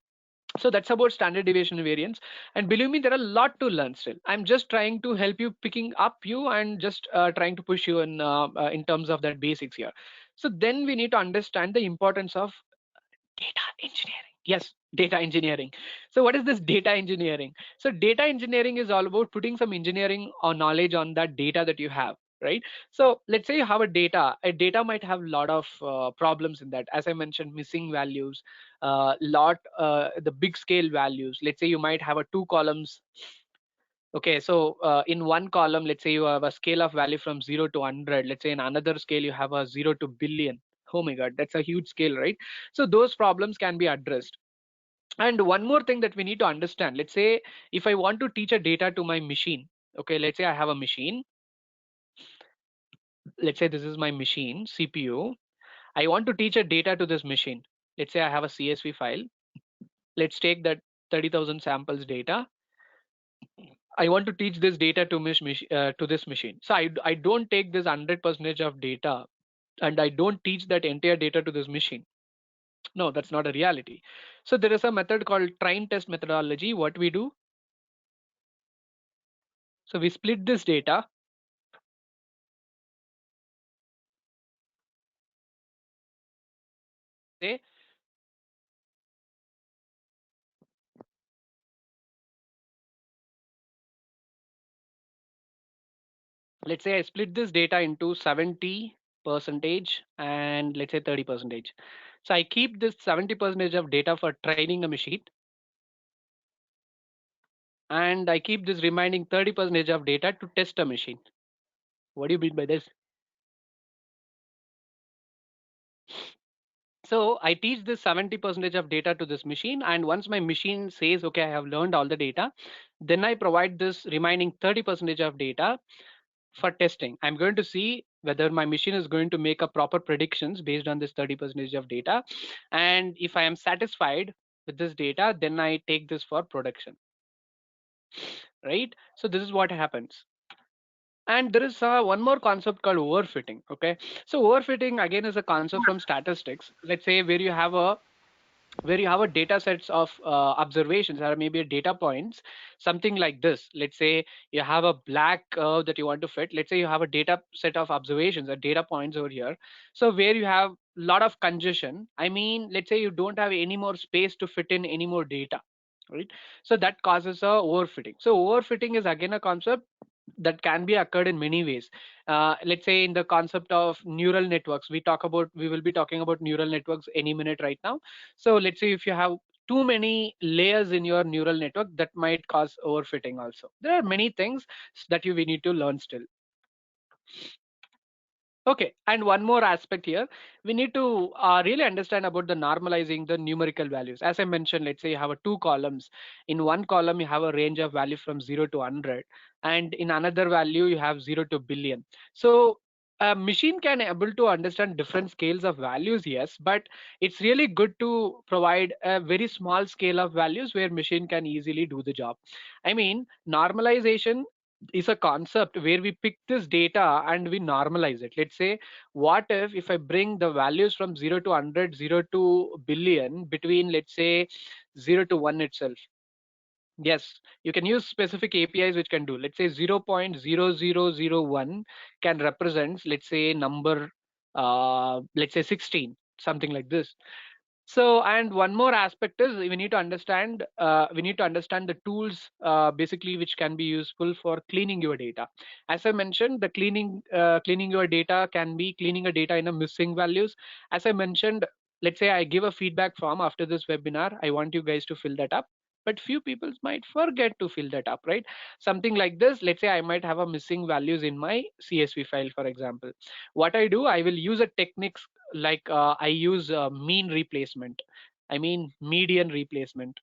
So that's about standard deviation and variance. And believe me, there are a lot to learn still. I'm just trying to help you, picking up you and just trying to push you in terms of that basics here. So then we need to understand the importance of data engineering. Yes, data engineering. So what is this data engineering? So data engineering is all about putting some engineering or knowledge on that data that you have, right? So let's say you have a data might have a lot of problems in that. As I mentioned, missing values, the big scale values. Let's say you might have a two columns Okay, so in one column, let's say you have a scale of value from 0 to 100. Let's say in another scale, you have a 0 to billion. Oh my God, that's a huge scale, right? So those problems can be addressed. And one more thing that we need to understand, let's say if I want to teach a data to my machine, okay, let's say I have a machine. Let's say this is my machine, CPU. I want to teach a data to this machine. Let's say I have a CSV file. Let's take that 30,000 samples data. I want to teach this data to this machine. So I don't take this 100% of data and I don't teach that entire data to this machine. No, that's not a reality. So there is a method called train test methodology. What we do, so we split this data. Say, let's say I split this data into 70 percentage and let's say 30 percentage. So I keep this 70 percentage of data for training a machine, and I keep this remaining 30 percentage of data to test a machine. What do you mean by this? So I teach this 70 percentage of data to this machine, and once my machine says, okay, I have learned all the data, then I provide this remaining 30 percentage of data for testing. I'm going to see whether my machine is going to make a proper predictions based on this 30 percentage of data. And if I am satisfied with this data, then I take this for production, right? So this is what happens. And there is one more concept called overfitting. Okay, so overfitting again is a concept from statistics. Let's say where you have a data sets of observations or maybe a data points, something like this. Let's say you have a black curve that you want to fit. Let's say you have a data set of observations or data points over here. So where you have a lot of congestion, I mean, let's say you don't have any more space to fit in any more data, right? So that causes a overfitting. So overfitting is again a concept that can be occurred in many ways. Let's say in the concept of neural networks, we will be talking about neural networks any minute right now. So let's say if you have too many layers in your neural network, that might cause overfitting also. There are many things that we need to learn still. Okay, and one more aspect here, we need to really understand about the normalizing the numerical values. As I mentioned, let's say you have a two columns. In one column, you have a range of value from 0 to 100, and in another value, you have 0 to billion. So a machine can able to understand different scales of values, yes, but it's really good to provide a very small scale of values where machine can easily do the job. I mean, normalization is a concept where we pick this data and we normalize it. Let's say, what if I bring the values from 0 to 100, 0 to billion between, let's say, 0 to 1 itself. Yes, you can use specific APIs which can do. Let's say 0.0001 can represent, let's say, number, let's say 16, something like this. So, and one more aspect is we need to understand the tools basically which can be useful for cleaning your data. As I mentioned, the cleaning your data can be cleaning a data in a missing values. As I mentioned, let's say I give a feedback form after this webinar. I want you guys to fill that up. But few people might forget to fill that up, right? Something like this. Let's say I might have a missing values in my CSV file, for example. What I do, I will use a technique like I use mean replacement. I mean median replacement.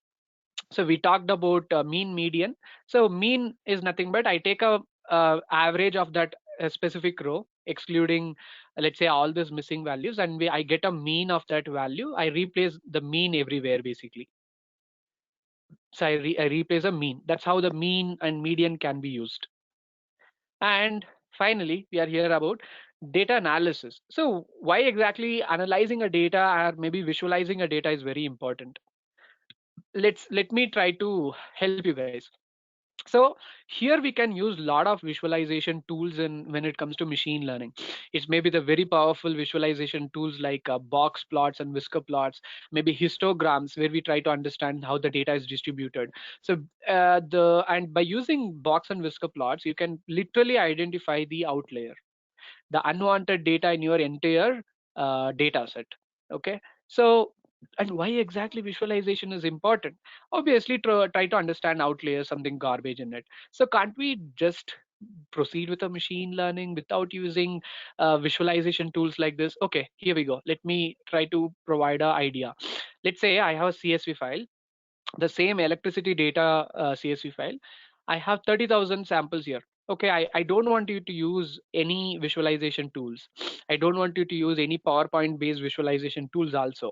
So we talked about mean median. So mean is nothing but I take a average of that specific row, excluding let's say all these missing values, and I get a mean of that value. I replace the mean everywhere basically. So I replace a mean. That's how the mean and median can be used. And finally, we are here about data analysis. So why exactly analyzing a data or maybe visualizing a data is very important. Let me try to help you guys. So here we can use a lot of visualization tools in when it comes to machine learning. It's maybe the very powerful visualization tools like box plots and whisker plots, maybe histograms where we try to understand how the data is distributed. So by using box and whisker plots, you can literally identify the outlier, the unwanted data in your entire data set. Okay, so And why exactly visualization is important? Obviously, try to understand outliers, something garbage in it. So can't we just proceed with a machine learning without using visualization tools like this? Okay, here we go. Let me try to provide an idea. Let's say I have a CSV file, the same electricity data CSV file. I have 30,000 samples here. Okay, I don't want you to use any visualization tools. I don't want you to use any PowerPoint based visualization tools also.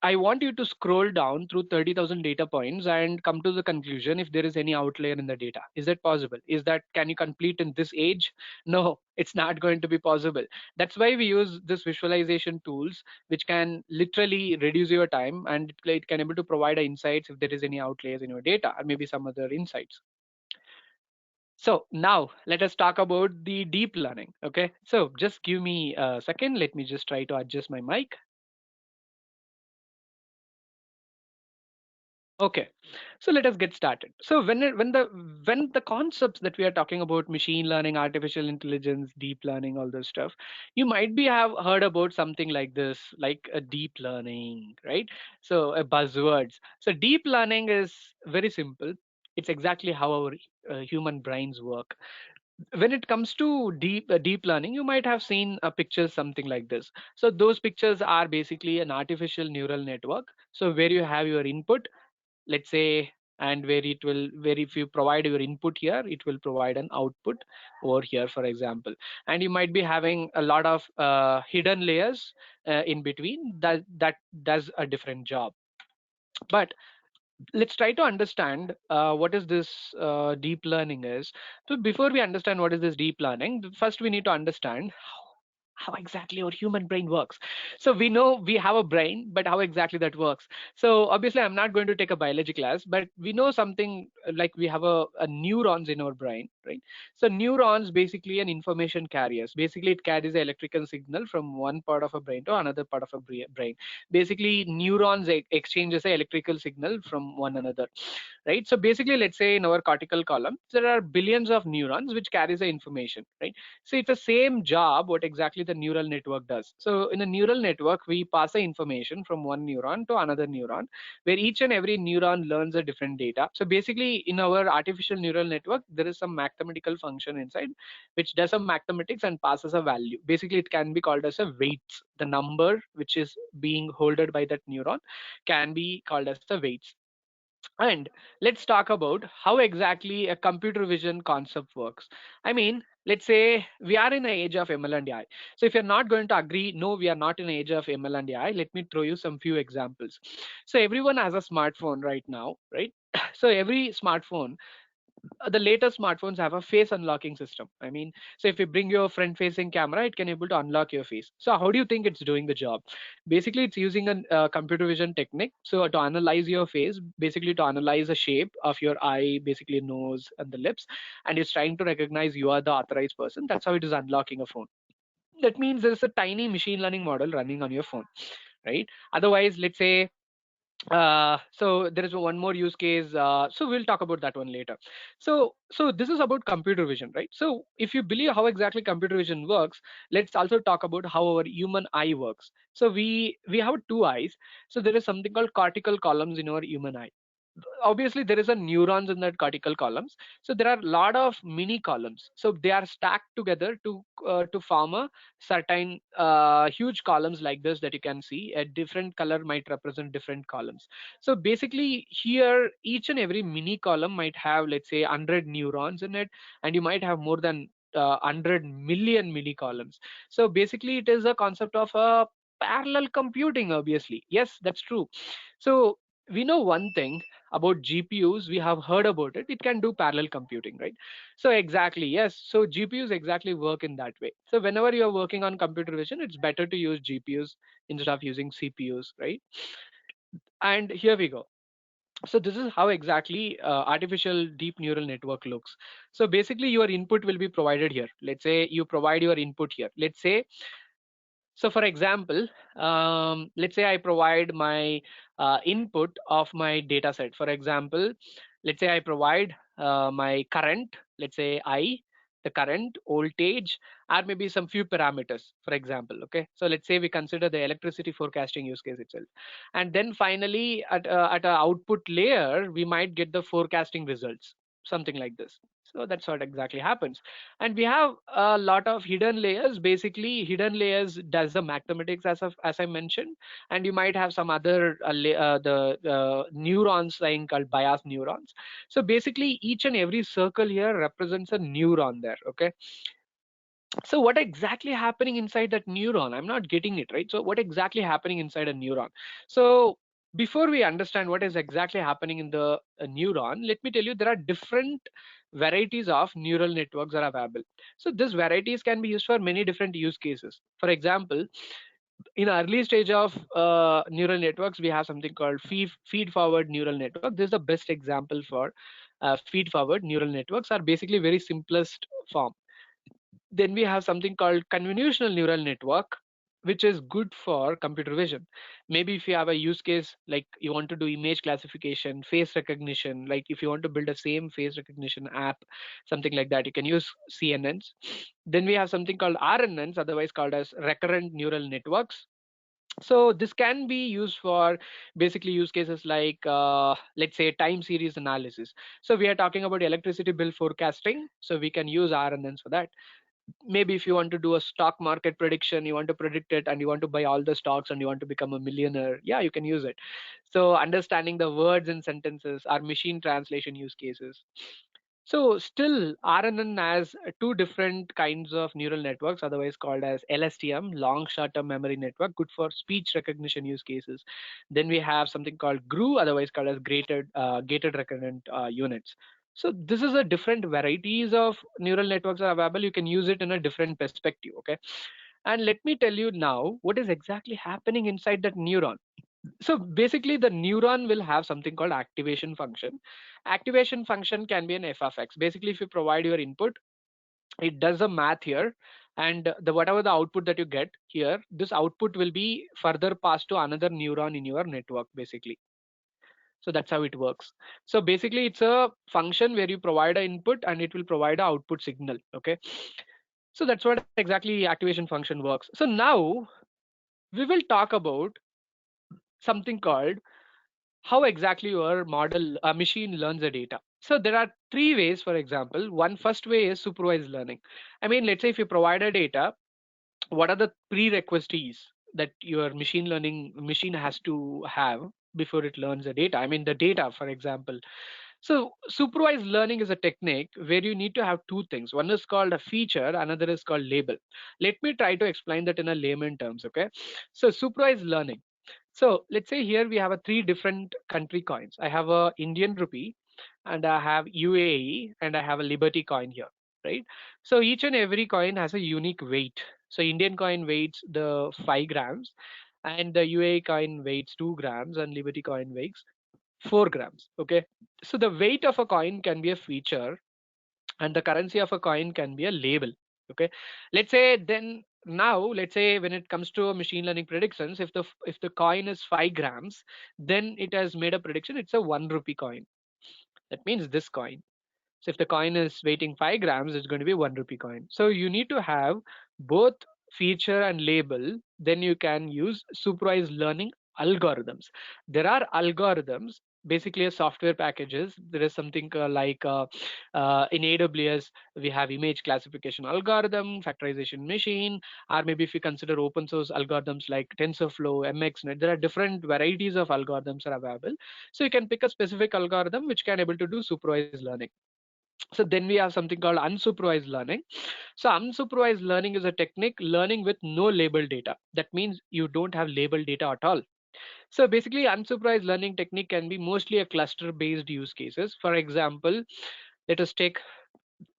I want you to scroll down through 30,000 data points and come to the conclusion if there is any outlier in the data. Is that possible? Can you complete in this age? No, it's not going to be possible. That's why we use this visualization tools, which can literally reduce your time, and it can able to provide insights if there is any outliers in your data or maybe some other insights. So now let us talk about the deep learning. Okay, so just give me a second. Let me just try to adjust my mic. Okay, so let us get started. So when the concepts that we are talking about, machine learning, artificial intelligence, deep learning, all this stuff, you might be have heard about something like this, like a deep learning, right? So buzzwords. So deep learning is very simple. It's exactly how our human brains work. When it comes to deep learning, you might have seen a picture something like this. So those pictures are basically an artificial neural network. So where you have your input, let's say, and where if you provide your input here, it will provide an output over here, for example. And you might be having a lot of hidden layers in between that does a different job. But let's try to understand what is this deep learning is. So before we understand what is this deep learning, first we need to understand how exactly our human brain works. So we know we have a brain, but how exactly that works? So obviously I'm not going to take a biology class, but we know something like we have a neurons in our brain, right? So neurons basically an information carriers. Basically it carries an electrical signal from one part of a brain to another part of a brain. Basically neurons exchanges a electrical signal from one another, right? So basically, let's say in our cortical column, there are billions of neurons which carries the information, right? So it's the same job what exactly the neural network does. So in a neural network, we pass the information from one neuron to another neuron, where each and every neuron learns a different data. So basically, in our artificial neural network, there is some mathematical function inside which does some mathematics and passes a value. Basically, it can be called as a weights. The number which is being holded by that neuron can be called as the weights. And let's talk about how exactly a computer vision concept works. I mean, let's say we are in an age of ML and AI. So if you're not going to agree, no, we are not in an age of ML and AI, let me throw you some few examples. So everyone has a smartphone right now, right? So every smartphone, the latest smartphones have a face unlocking system. I mean, so if you bring your front facing camera, it can able to unlock your face. So how do you think it's doing the job? Basically it's using a computer vision technique, so to analyze your face, basically to analyze the shape of your eye, basically nose and the lips, and it's trying to recognize you are the authorized person. That's how it is unlocking a phone. That means there's a tiny machine learning model running on your phone, right? Otherwise, let's say so there is one more use case, so we'll talk about that one later. So this is about computer vision, right? So if you believe how exactly computer vision works, let's also talk about how our human eye works. So we have two eyes. So there is something called cortical columns in our human eye. Obviously there is a neurons in that cortical columns, so there are a lot of mini columns, so they are stacked together to form a certain huge columns like this that you can see. A different color might represent different columns. So basically here each and every mini column might have, let's say, 100 neurons in it, and you might have more than 100 million mini columns. So basically it is a concept of a parallel computing. Obviously, yes, that's true. So we know one thing about GPUs, we have heard about it. It can do parallel computing, right? So exactly, yes. So GPUs exactly work in that way. So whenever you're working on computer vision, it's better to use GPUs instead of using CPUs, right? And here we go. So this is how exactly artificial deep neural network looks. So basically your input will be provided here. Let's say you provide your input here. Let's say, so for example, let's say I provide my input of my data set. For example, let's say I provide my current, let's say I. the current, voltage, or maybe some few parameters, for example. Okay, so let's say we consider the electricity forecasting use case itself, and then finally at a output layer we might get the forecasting results, something like this. So that's what exactly happens. And we have a lot of hidden layers. Basically hidden layers does the mathematics, as I mentioned, and you might have some other the neurons thing called bias neurons. So basically each and every circle here represents a neuron there. Okay, so what exactly happening inside that neuron? I'm not getting it, right? So what exactly happening inside a neuron? So before we understand what is exactly happening in the neuron, let me tell you there are different varieties of neural networks that are available. So these varieties can be used for many different use cases. For example, in early stage of neural networks, we have something called feed forward neural network. This is the best example for feed forward neural networks, are basically very simplest form. Then we have something called convolutional neural network, which is good for computer vision. Maybe if you have a use case like you want to do image classification, face recognition, like if you want to build a same face recognition app, something like that, you can use CNNs. Then we have something called RNNs, otherwise called as recurrent neural networks. So this can be used for basically use cases like let's say time series analysis. So we are talking about electricity bill forecasting, so we can use RNNs for that. Maybe if you want to do a stock market prediction, you want to predict it and you want to buy all the stocks and you want to become a millionaire, yeah, you can use it. So understanding the words in sentences are machine translation use cases. So still RNN has two different kinds of neural networks, otherwise called as LSTM, long short-term memory network, good for speech recognition use cases. Then we have something called GRU, otherwise called as gated recurrent units. So this is a different varieties of neural networks are available. You can use it in a different perspective. Okay, and let me tell you now what is exactly happening inside that neuron. So basically the neuron will have something called activation function. Activation function can be an f of x. Basically if you provide your input, it does a math here, and the whatever the output that you get here, this output will be further passed to another neuron in your network basically. So that's how it works. So basically it's a function where you provide an input and it will provide an output signal. Okay, so that's what exactly activation function works. So now we will talk about something called how exactly your model machine learns the data. So there are three ways. For example, one first way is supervised learning. I mean, let's say if you provide a data, what are the prerequisites that your machine learning machine has to have before it learns the data? I mean the data, for example. So supervised learning is a technique where you need to have two things. One is called a feature, another is called label. Let me try to explain that in a layman terms. Okay, so supervised learning. So let's say here we have a three different country coins. I have a Indian rupee, and I have UAE, and I have a Liberty coin here, right? So each and every coin has a unique weight. So Indian coin weighs the 5 grams, and the UAE coin weighs 2 grams, and Liberty coin weighs 4 grams. Okay, so the weight of a coin can be a feature, and the currency of a coin can be a label. Okay, let's say then now let's say when it comes to machine learning predictions, if the coin is 5 grams, then it has made a prediction it's a 1 rupee coin. That means this coin. So if the coin is weighing 5 grams, it's going to be 1 rupee coin. So you need to have both feature and label. Then you can use supervised learning algorithms. There are algorithms, basically a software packages. There is something in AWS, we have image classification algorithm, factorization machine, or maybe if you consider open source algorithms like TensorFlow, MXNet, there are different varieties of algorithms are available. So you can pick a specific algorithm which can able to do supervised learning. So then we have something called unsupervised learning. So unsupervised learning is a technique learning with no labeled data. That means you don't have labeled data at all. So basically unsupervised learning technique can be mostly a cluster based use cases. For example, let us take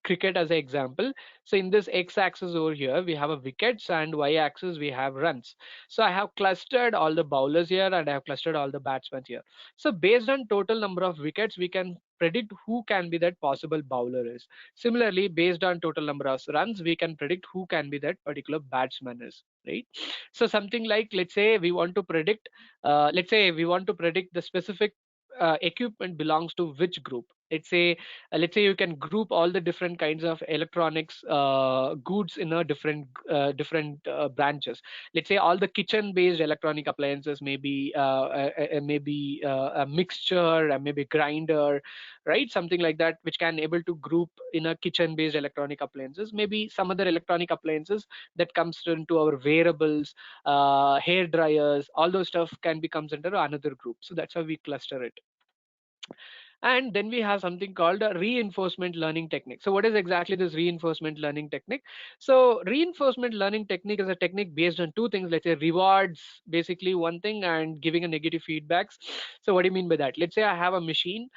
cricket as an example. So in this x-axis over here, we have a wickets, and y-axis we have runs. So I have clustered all the bowlers here, and I have clustered all the batsmen here. So based on total number of wickets, we can predict who can be that possible bowler is. Similarly, based on total number of runs, we can predict who can be that particular batsman is, right? So something like, let's say we want to predict, let's say we want to predict the specific equipment belongs to which group. Let's say you can group all the different kinds of electronics goods in a different branches. Let's say all the kitchen based electronic appliances, maybe a mixture, maybe grinder, right, something like that, which can able to group in a kitchen based electronic appliances. Maybe some other electronic appliances that comes into our wearables, hair dryers, all those stuff can be comes under another group. So that's how we cluster it. And then we have something called a reinforcement learning technique. So what is exactly this reinforcement learning technique? So reinforcement learning technique is a technique based on two things. Let's say rewards, basically one thing, and giving a negative feedbacks. So what do you mean by that? Let's say I have a machine.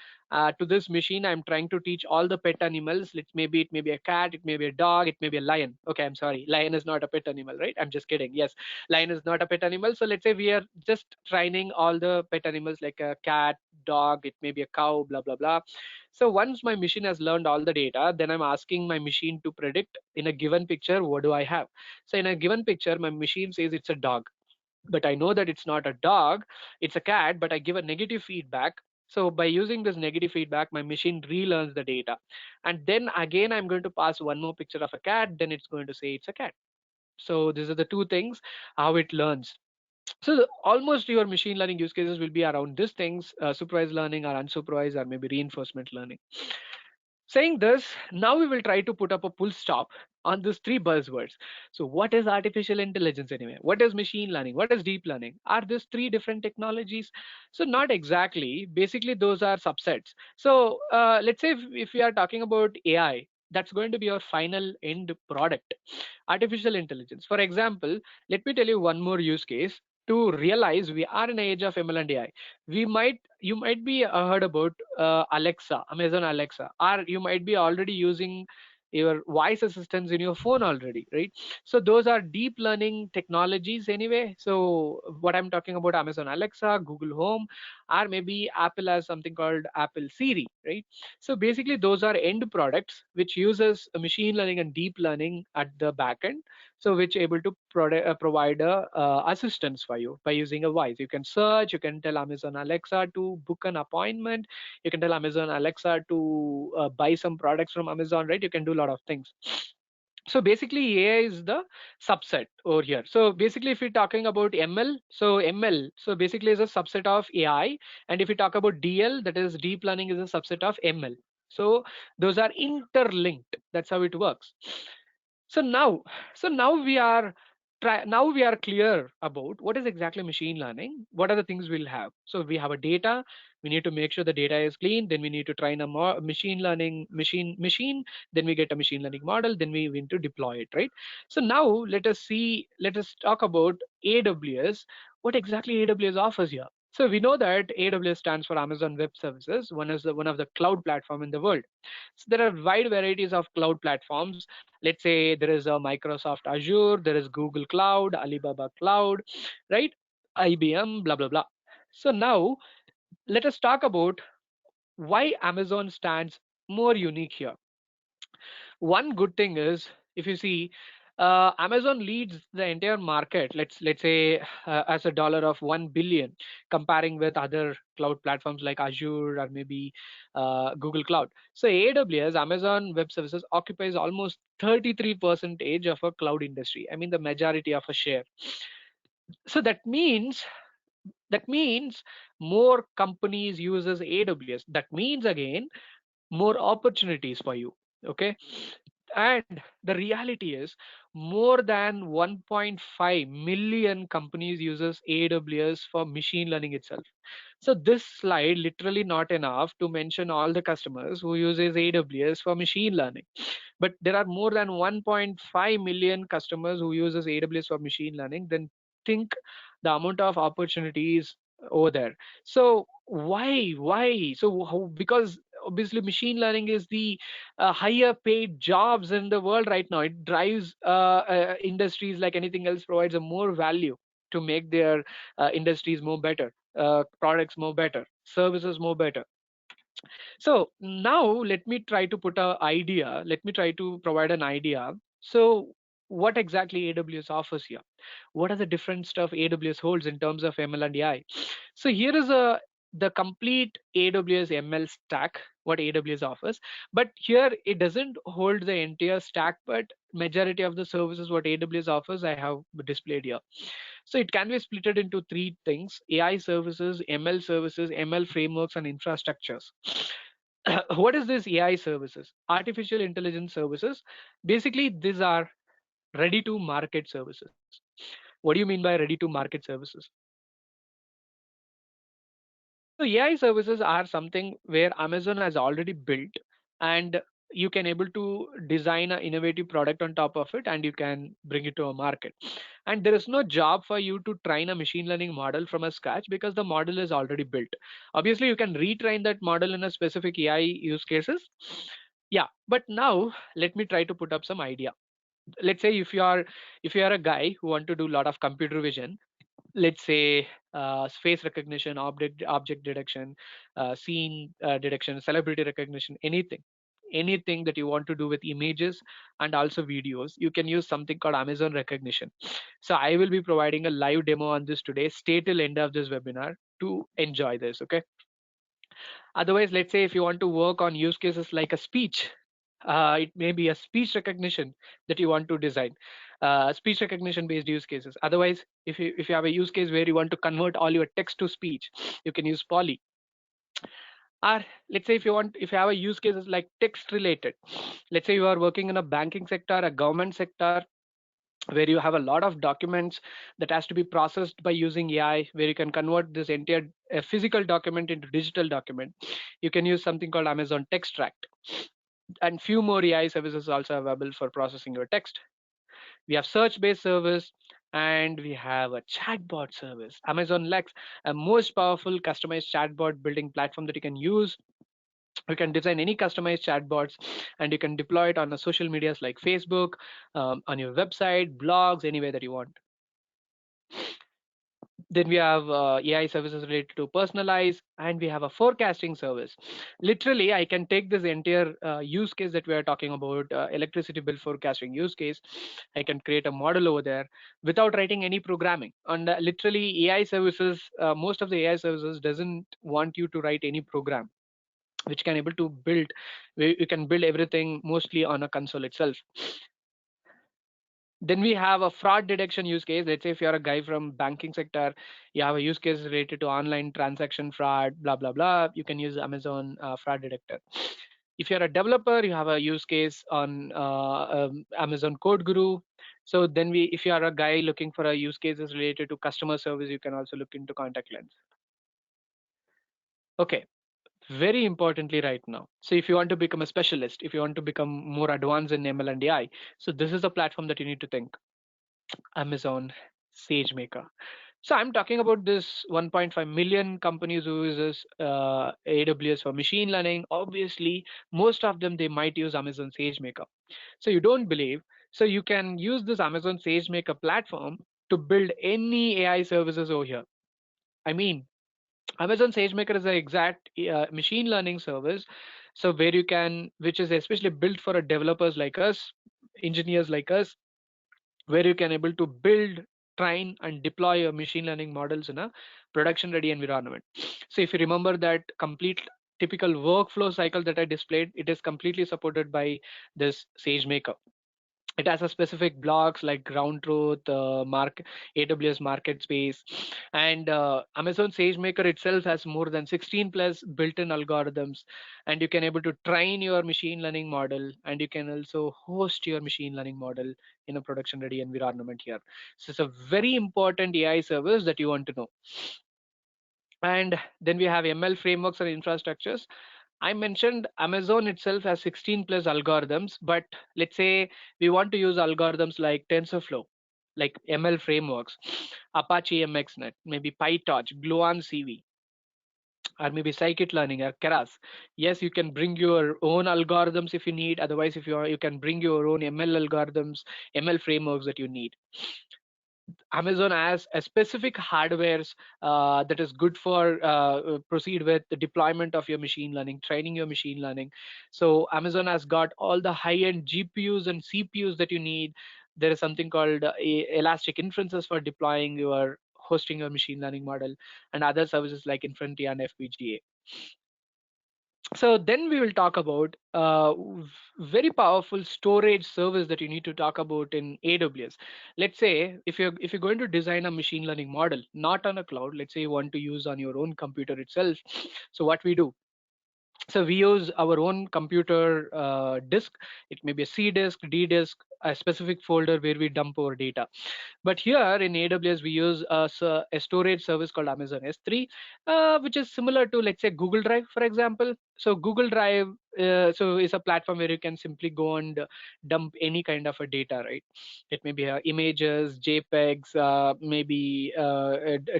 To this machine, I'm trying to teach all the pet animals. It may be a cat, it may be a dog, it may be a lion. Okay, I'm sorry, lion is not a pet animal, right? I'm just kidding. Yes, lion is not a pet animal. So let's say we are just training all the pet animals like a cat, dog, it may be a cow, blah blah blah. So once my machine has learned all the data, then I'm asking my machine to predict in a given picture what do I have. So in a given picture, my machine says it's a dog, but I know that it's not a dog, it's a cat, but I give a negative feedback. So by using this negative feedback, my machine relearns the data, and then again I'm going to pass one more picture of a cat, then it's going to say it's a cat. So these are the two things how it learns. So almost your machine learning use cases will be around these things, supervised learning or unsupervised or maybe reinforcement learning. Saying this, now we will try to put up a full stop on these three buzzwords. So what is artificial intelligence anyway? What is machine learning? What is deep learning? Are these three different technologies? So not exactly. Basically, those are subsets. So let's say if we are talking about AI, that's going to be our final end product. Artificial intelligence. For example, let me tell you one more use case to realize we are in an age of ML and AI. You might be heard about Alexa, Amazon Alexa, or you might be already using your voice assistants in your phone already, right? So those are deep learning technologies anyway. So what I'm talking about, Amazon Alexa, Google Home, or maybe Apple has something called Apple Siri, right? So basically those are end products which uses machine learning and deep learning at the back end, so which able to provide a assistance for you by using a voice. You can search, you can tell Amazon Alexa to book an appointment, you can tell Amazon Alexa to buy some products from Amazon, right? You can do a lot of things. So basically AI is the subset over here. So basically if we're talking about ML, so ML so basically is a subset of AI, and if we talk about DL, that is deep learning, is a subset of ML. So those are interlinked. That's how it works. So now, so now we are now we are clear about what is exactly machine learning. What are the things we'll have? So we have a data. We need to make sure the data is clean. Then we need to train a machine learning machine. Then we get a machine learning model. Then we need to deploy it, right? So now let us see. Let us talk about AWS. What exactly AWS offers here? So we know that AWS stands for Amazon Web Services, one of the cloud platform in the world. So there are wide varieties of cloud platforms. Let's say there is a Microsoft Azure, there is Google Cloud, Alibaba Cloud, right? IBM, blah blah blah. So now let us talk about why Amazon stands more unique here. One good thing is, if you see, Amazon leads the entire market. Let's say as a dollar of 1 billion, comparing with other cloud platforms like Azure or maybe Google Cloud. So AWS, Amazon Web Services, occupies almost 33% of a cloud industry. I mean the majority of a share. So that means more companies uses AWS. That means again more opportunities for you. Okay, and the reality is more than 1.5 million companies uses AWS for machine learning itself. So this slide literally not enough to mention all the customers who uses AWS for machine learning, but there are more than 1.5 million customers who uses AWS for machine learning. Then think the amount of opportunities over there. So why so because obviously machine learning is the higher paid jobs in the world right now. It drives industries like anything else, provides a more value to make their industries more better, products more better, services more better. So now let me try to put a idea. Let me try to provide an idea. So what exactly AWS offers here? What are the different stuff AWS holds in terms of ML and AI? So here is a the complete AWS ML stack, what AWS offers. But here it doesn't hold the entire stack, but majority of the services what AWS offers, I have displayed here. So it can be split into three things: AI services, ML services, ML frameworks, and infrastructures. What is this AI services? Artificial intelligence services. Basically, these are ready to market services. What do you mean by ready to market services? So AI services are something where Amazon has already built, and you can able to design an innovative product on top of it, and you can bring it to a market. And there is no job for you to train a machine learning model from a scratch because the model is already built. Obviously, you can retrain that model in a specific AI use cases. Yeah, but now let me try to put up some idea. Let's say if you are a guy who want to do a lot of computer vision, let's say face recognition, object detection, scene detection, celebrity recognition, anything that you want to do with images and also videos, you can use something called Amazon recognition. So I will be providing a live demo on this today. Stay till end of this webinar to enjoy this. Okay. Otherwise, let's say if you want to work on use cases like a speech, it may be a speech recognition that you want to design, speech recognition based use cases. Otherwise, if you have a use case where you want to convert all your text to speech, you can use Poly. Or let's say if you have a use cases like text related, let's say you are working in a banking sector, a government sector, where you have a lot of documents that has to be processed by using AI, where you can convert this entire physical document into digital document. You can use something called Amazon Textract, and few more AI services also available for processing your text. We have search-based service, and we have a chatbot service. Amazon Lex, a most powerful customized chatbot building platform that you can use. You can design any customized chatbots, and you can deploy it on the social medias like Facebook, on your website, blogs, anywhere that you want. Then we have AI services related to personalize, and we have a forecasting service. Literally, I can take this entire use case that we are talking about, electricity bill forecasting use case. I can create a model over there without writing any programming. And literally, AI services, most of the AI services doesn't want you to write any program, which can able to build, where you can build everything mostly on a console itself. Then we have a fraud detection use case. Let's say if you're a guy from banking sector, you have a use case related to online transaction fraud, blah blah blah. You can use Amazon fraud detector. If you're a developer, you have a use case on Amazon Code Guru. So then if you are a guy looking for a use cases related to customer service, you can also look into Contact Lens. Okay, very importantly right now. So if you want to become a specialist, if you want to become more advanced in ML and AI, so this is a platform that you need to think. Amazon SageMaker. So I'm talking about this 1.5 million companies who uses AWS for machine learning. Obviously, most of them they might use Amazon SageMaker. So you don't believe? So you can use this Amazon SageMaker platform to build any AI services over here. I mean, Amazon SageMaker is an exact machine learning service. So where you can, which is especially built for developers like us, engineers like us, where you can able to build, train, and deploy your machine learning models in a production ready environment. So if you remember that complete typical workflow cycle that I displayed, it is completely supported by this SageMaker. It has a specific blocks like ground truth, AWS market space, and Amazon SageMaker itself has more than 16 plus built-in algorithms, and you can able to train your machine learning model, and you can also host your machine learning model in a production ready environment here. So it's a very important AI service that you want to know. And then we have ML frameworks and infrastructures. I mentioned Amazon itself has 16 plus algorithms, but let's say we want to use algorithms like TensorFlow, like ML frameworks, Apache MXNet, maybe PyTorch, Gluon CV, or maybe scikit-learning or Keras. Yes, you can bring your own algorithms if you need. Otherwise, if you can bring your own ML algorithms, ML frameworks that you need. Amazon has a specific hardwares that is good for proceed with the deployment of your machine learning, training your machine learning. So Amazon has got all the high-end GPUs and CPUs that you need. There is something called elastic inferences for deploying your hosting your machine learning model, and other services like Infinity and FPGA. So then we will talk about very powerful storage service that you need to talk about in AWS. Let's say if you're going to design a machine learning model, not on a cloud, let's say you want to use on your own computer itself. So what we do, so we use our own computer disk. It may be a C disk, D disk, a specific folder where we dump our data. But here in AWS, we use a storage service called Amazon S3, which is similar to, let's say, Google Drive, for example. So Google Drive, so is a platform where you can simply go and dump any kind of a data, right? It may be images, JPEGs, maybe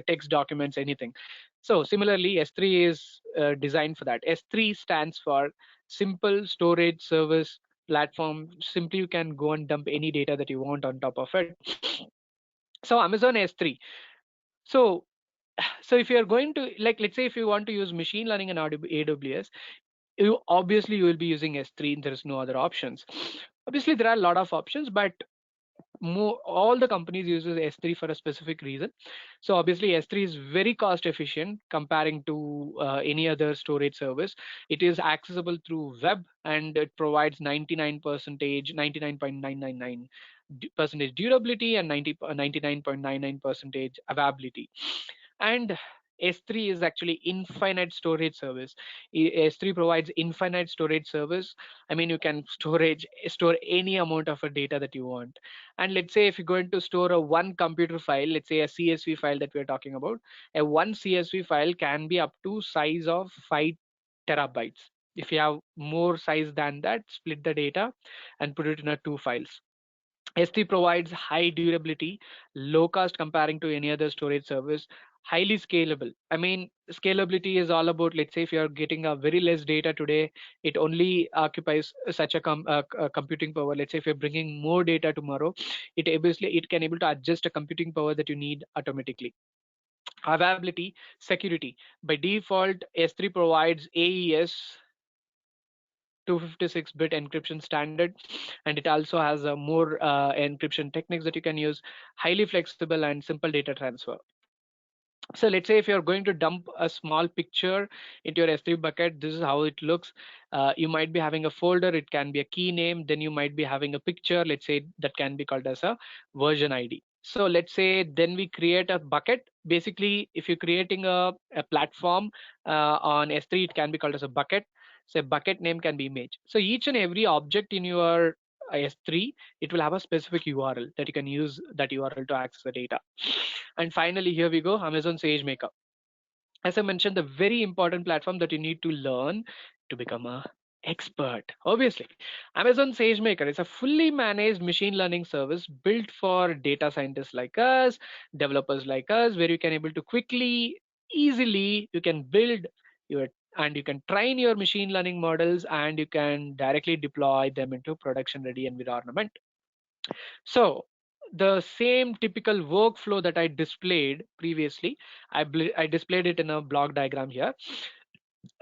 text documents, anything. So similarly, S3 is designed for that. S3 stands for Simple Storage Service Platform. Simply, you can go and dump any data that you want on top of it. So Amazon S3. So so if you are going to, like, let's say if you want to use machine learning in AWS, you obviously you will be using S3. There is no other options. Obviously, there are a lot of options, but all the companies uses S3 for a specific reason. So obviously S3 is very cost efficient comparing to any other storage service. It is accessible through web, and it provides 99.999 percentage durability and 99.99 percentage availability. And S3 is actually infinite storage service. S3 provides infinite storage service. I mean, you can store any amount of a data that you want. And let's say if you're going to store a one computer file, let's say a CSV file that we're talking about, a one CSV file can be up to size of 5 terabytes. If you have more size than that, split the data and put it in a two files. S3 provides high durability, low cost comparing to any other storage service, highly scalable. I mean, scalability is all about, let's say, if you're getting a very less data today, it only occupies such a computing power. Let's say if you're bringing more data tomorrow, it can able to adjust a computing power that you need automatically. Availability, security. By default, S3 provides AES 256-bit encryption standard, and it also has a more encryption techniques that you can use, highly flexible and simple data transfer. So let's say if you're going to dump a small picture into your S3 bucket, this is how it looks. You might be having a folder, it can be a key name, then you might be having a picture, let's say, that can be called as a version ID. So let's say then we create a bucket. Basically, if you're creating a platform on S3, it can be called as a bucket. So bucket name can be image. So each and every object in your S3, it will have a specific URL that you can use that URL to access the data. And finally, here we go, Amazon SageMaker. As I mentioned, the very important platform that you need to learn to become a expert. Obviously, Amazon SageMaker is a fully managed machine learning service built for data scientists like us, developers like us, where you can able to quickly, easily, you can build your and you can train your machine learning models, and you can directly deploy them into production ready environment. So the same typical workflow that I displayed previously, I displayed it in a block diagram here.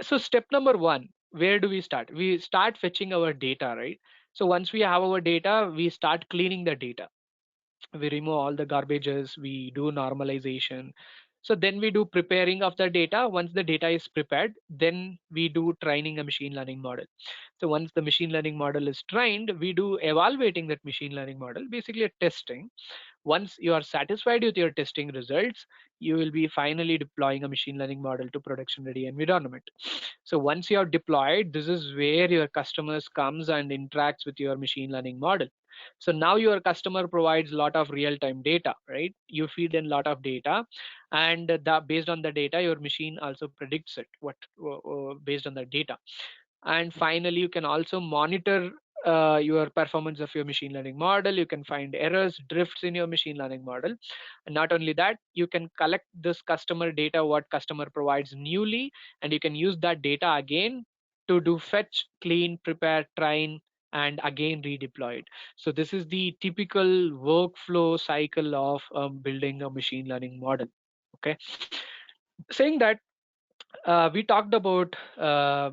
So step number one, where do we start? We start fetching our data, right? So once we have our data, we start cleaning the data. We remove all the garbages, we do normalization. So then we do preparing of the data. Once the data is prepared, then we do training a machine learning model. So once the machine learning model is trained, we do evaluating that machine learning model, basically a testing. Once you are satisfied with your testing results, you will be finally deploying a machine learning model to production ready environment. So once you are deployed, this is where your customers comes and interacts with your machine learning model. So now your customer provides a lot of real-time data, right? You feed in a lot of data, and based on the data, your machine also predicts it based on the data. And finally, you can also monitor your performance of your machine learning model. You can find errors, drifts in your machine learning model. And not only that, you can collect this customer data, what customer provides newly, and you can use that data again to do fetch, clean, prepare, train, and again redeploy it. So this is the typical workflow cycle of building a machine learning model. Okay, saying that, We talked about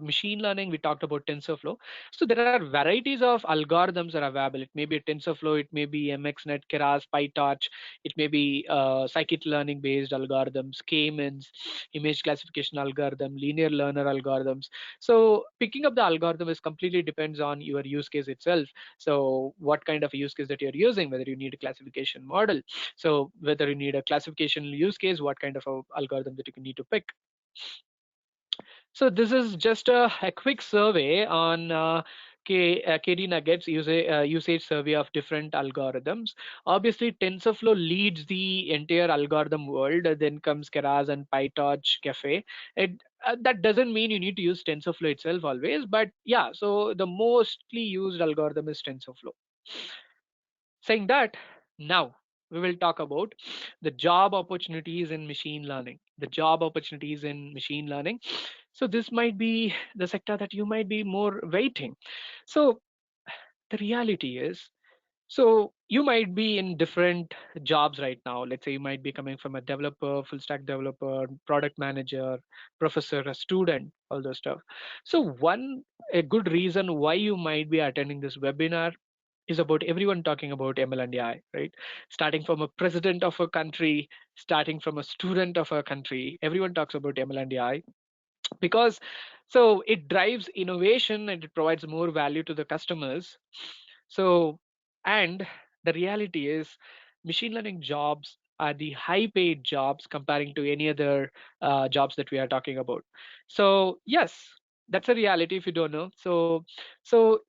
machine learning, we talked about TensorFlow. So there are varieties of algorithms that are available. It may be a TensorFlow, it may be MXNet, Keras, PyTorch, it may be scikit-learning based algorithms, K-means, image classification algorithm, linear learner algorithms. So picking up the algorithm is completely depends on your use case itself. So what kind of a use case that you're using, whether you need a classification model. So whether you need a classification use case, what kind of a algorithm that you need to pick. So this is just a quick survey on KD Nuggets usage survey of different algorithms. Obviously, TensorFlow leads the entire algorithm world. Then comes Keras and PyTorch Cafe. That doesn't mean you need to use TensorFlow itself always, but yeah. So the mostly used algorithm is TensorFlow. Saying that, now we will talk about the job opportunities in machine learning. The job opportunities in machine learning. So this might be the sector that you might be more waiting. So the reality is, so you might be in different jobs right now. Let's say you might be coming from a developer, full stack developer, product manager, professor, a student, all those stuff. So a good reason why you might be attending this webinar is about everyone talking about ML and AI, right? Starting from a president of a country, starting from a student of a country, everyone talks about ML and AI because so it drives innovation and it provides more value to the customers. So, and the reality is machine learning jobs are the high paid jobs comparing to any other jobs that we are talking about. So yes, that's a reality if you don't know. So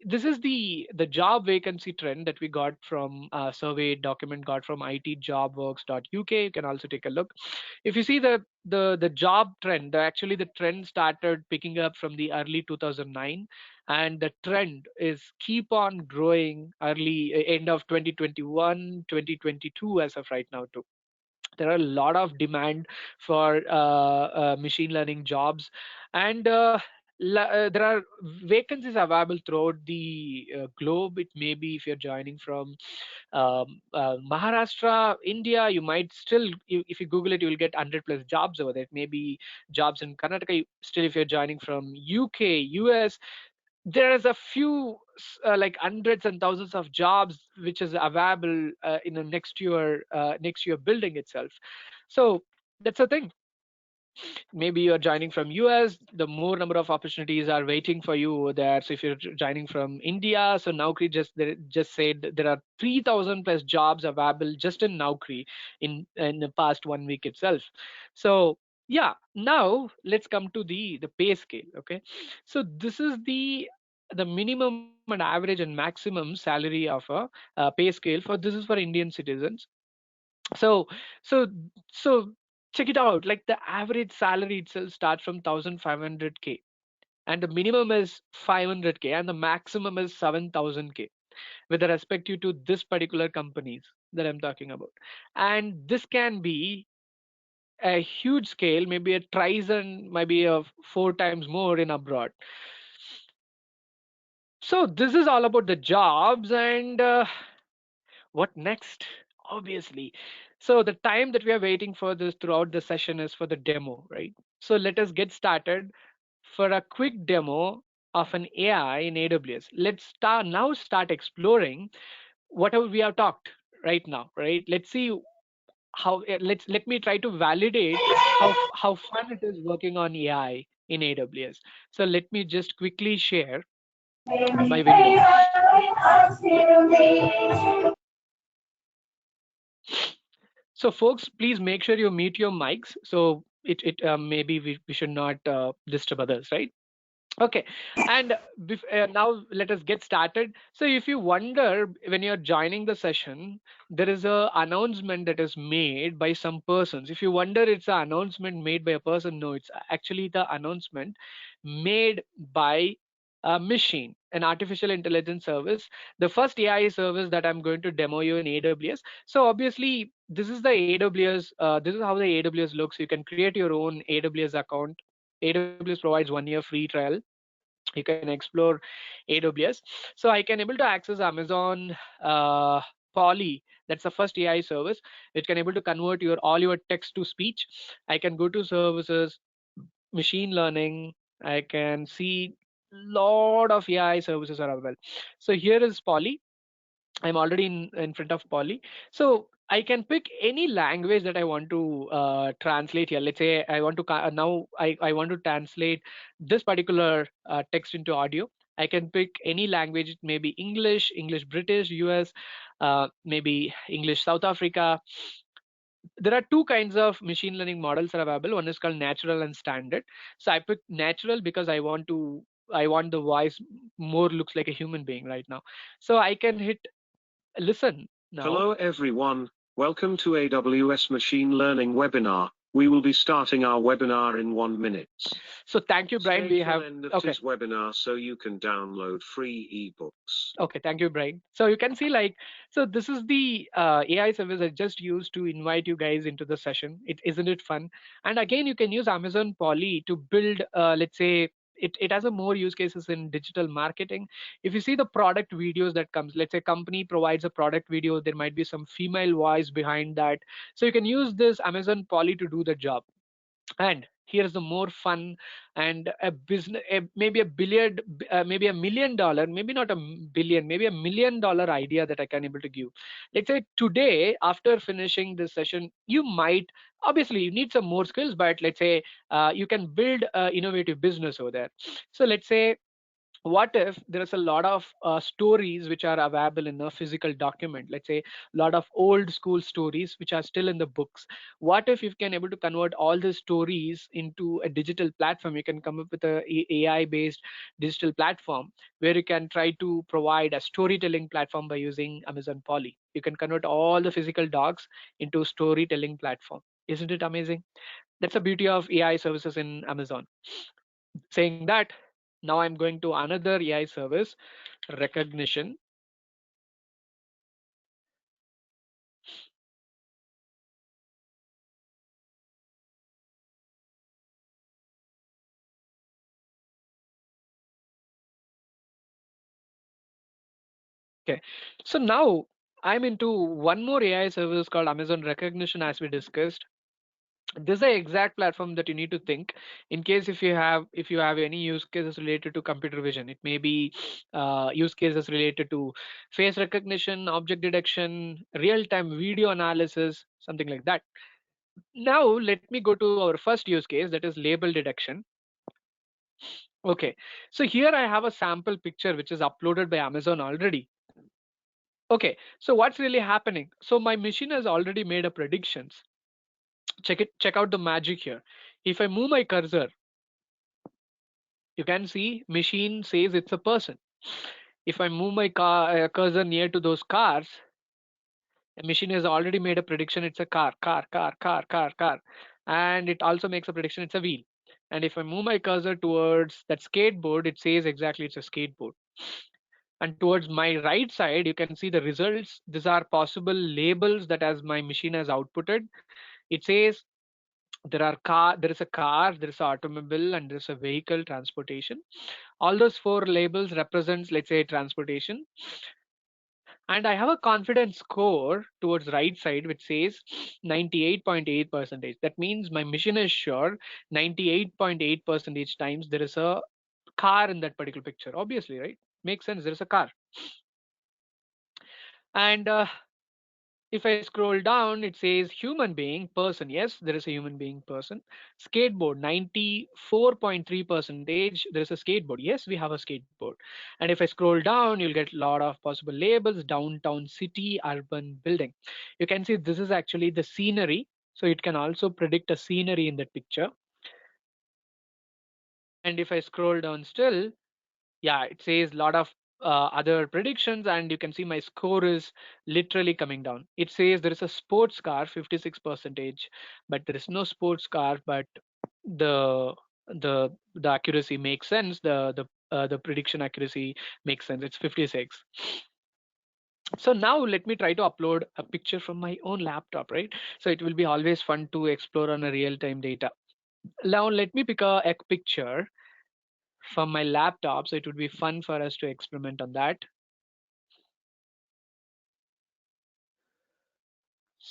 this is the job vacancy trend that we got from a survey document got from itjobworks.uk. You can also take a look. If you see the job trend, actually the trend started picking up from the early 2009, and the trend is keep on growing early end of 2021, 2022 as of right now too. There are a lot of demand for machine learning jobs, and there are vacancies available throughout the globe. It may be if you're joining from Maharashtra, India, you might still, if you Google it, you will get 100 plus jobs over there. Maybe jobs in Karnataka. Still, if you're joining from UK, US, there is a few like hundreds and thousands of jobs which is available in the next year building itself. So that's the thing. Maybe you're joining from US, the more number of opportunities are waiting for you over there. So if you're joining from India, so Naukri just said there are 3,000 plus jobs available just in Naukri in the past 1 week itself. So yeah, now let's come to the pay scale. Okay, so this is the minimum and average and maximum salary of a pay scale for this is for Indian citizens. So so so check it out. Like the average salary itself starts from 1,500K, and the minimum is 500K, and the maximum is 7,000K with respect to this particular companies that I'm talking about. And this can be a huge scale, maybe a tries and maybe a 4 times more in abroad. So this is all about the jobs, and what next? Obviously. So the time that we are waiting for this throughout the session is for the demo, right? So let us get started for a quick demo of an AI in AWS. Let's start exploring whatever we have talked right now, right? Let's see how let me try to validate how fun it is working on AI in AWS. So let me just quickly share my window. So folks, please make sure you mute your mics. So it maybe we should not disturb others, right? Okay, and now let us get started. So if you wonder when you're joining the session, there is a announcement that is made by some persons. If you wonder it's an announcement made by a person, no, it's actually the announcement made by a machine, an artificial intelligence service, the first AI service that I'm going to demo you in AWS. So obviously this is the AWS, this is how the AWS looks. You can create your own AWS account. AWS provides 1 year free trial. You can explore AWS. So I can able to access Amazon Poly. That's the first AI service which can able to convert your all your text to speech. I can go to services. machine learning, I can see lot of AI services are available. So here is Poly. I'm already in front of Poly. So I can pick any language that I want to translate here. Let's say I want to now I want to translate this particular text into audio. I can pick any language, maybe English, English British, US, maybe English South Africa. There are two kinds of machine learning models are available. One is called natural and standard. So I picked natural because I want the voice more looks like a human being right now. So I can hit listen now. Hello everyone, welcome to AWS Machine Learning webinar. We will be starting our webinar in 1 minute. So thank you, Brian. Stay We till have end of okay. this webinar so you can download free ebooks. Okay, thank you, Brian. So you can see like, so this is the AI service I just used to invite you guys into the session. Isn't it fun? And again, you can use Amazon Poly to build, let's say, it has a more use cases in digital marketing. If you see the product videos that comes, let's say company provides a product video, there might be some female voice behind that. So you can use this Amazon Poly to do the job. And here's the more fun and a business, maybe a billion, maybe $1 million, maybe not billion, maybe $1 million idea that I can able to give. Let's say today, after finishing this session, you might, obviously you need some more skills, but let's say you can build innovative business over there. So let's say, what if there is a lot of stories which are available in a physical document, let's say a lot of old school stories which are still in the books. What if you can able to convert all the stories into a digital platform? You can come up with a AI based digital platform where you can try to provide a storytelling platform by using Amazon Poly. You can convert all the physical docs into storytelling platform. Isn't it amazing? That's the beauty of AI services in Amazon. Saying that, now I'm going to another AI service, recognition. Okay, so now I'm into one more AI service called Amazon Recognition, as we discussed. This is the exact platform that you need to think in case if you have any use cases related to computer vision. It may be use cases related to face recognition, object detection, real-time video analysis, something like that. Now let me go to our first use case, that is label detection. Okay, so here I have a sample picture which is uploaded by Amazon already. Okay, so what's really happening? So my machine has already made a predictions. Check out the magic here. If I move my cursor, you can see machine says it's a person. If I move my cursor near to those cars, the machine has already made a prediction it's a car. And it also makes a prediction it's a wheel. And if I move my cursor towards that skateboard, it says exactly it's a skateboard. And towards my right side, you can see the results. These are possible labels that as my machine has outputted. It says there is a car, there is an automobile, and there is a vehicle transportation. All those four labels represents, let's say, transportation. And I have a confidence score towards right side which says 98.8 percentage. That means my machine is sure 98.8 percentage times there is a car in that particular picture. Obviously, right? Makes sense. There is a car. And if I scroll down, it says human being, person. Yes, there is a human being, person. Skateboard, 94.3 percentage. There is a skateboard. Yes, we have a skateboard. And if I scroll down, you'll get a lot of possible labels: downtown city, urban building. You can see this is actually the scenery. So it can also predict a scenery in that picture. And if I scroll down still, yeah, it says a lot of other predictions, and you can see my score is literally coming down. It says there is a sports car 56 percentage, but there is no sports car, but the the accuracy makes sense. The prediction accuracy makes sense. It's 56. So now let me try to upload a picture from my own laptop, right? So it will be always fun to explore on a real-time data. Now let me pick a picture from my laptop, so it would be fun for us to experiment on that.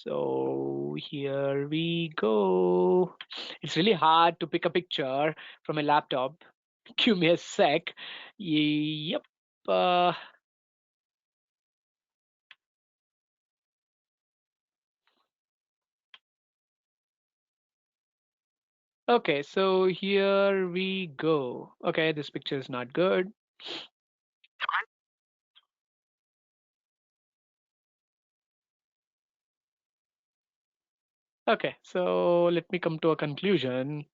So here we go. It's really hard to pick a picture from a laptop. Give me a sec. Yep. Uh, okay, so here we go. Okay, this picture is not good. Okay, so let me come to a conclusion.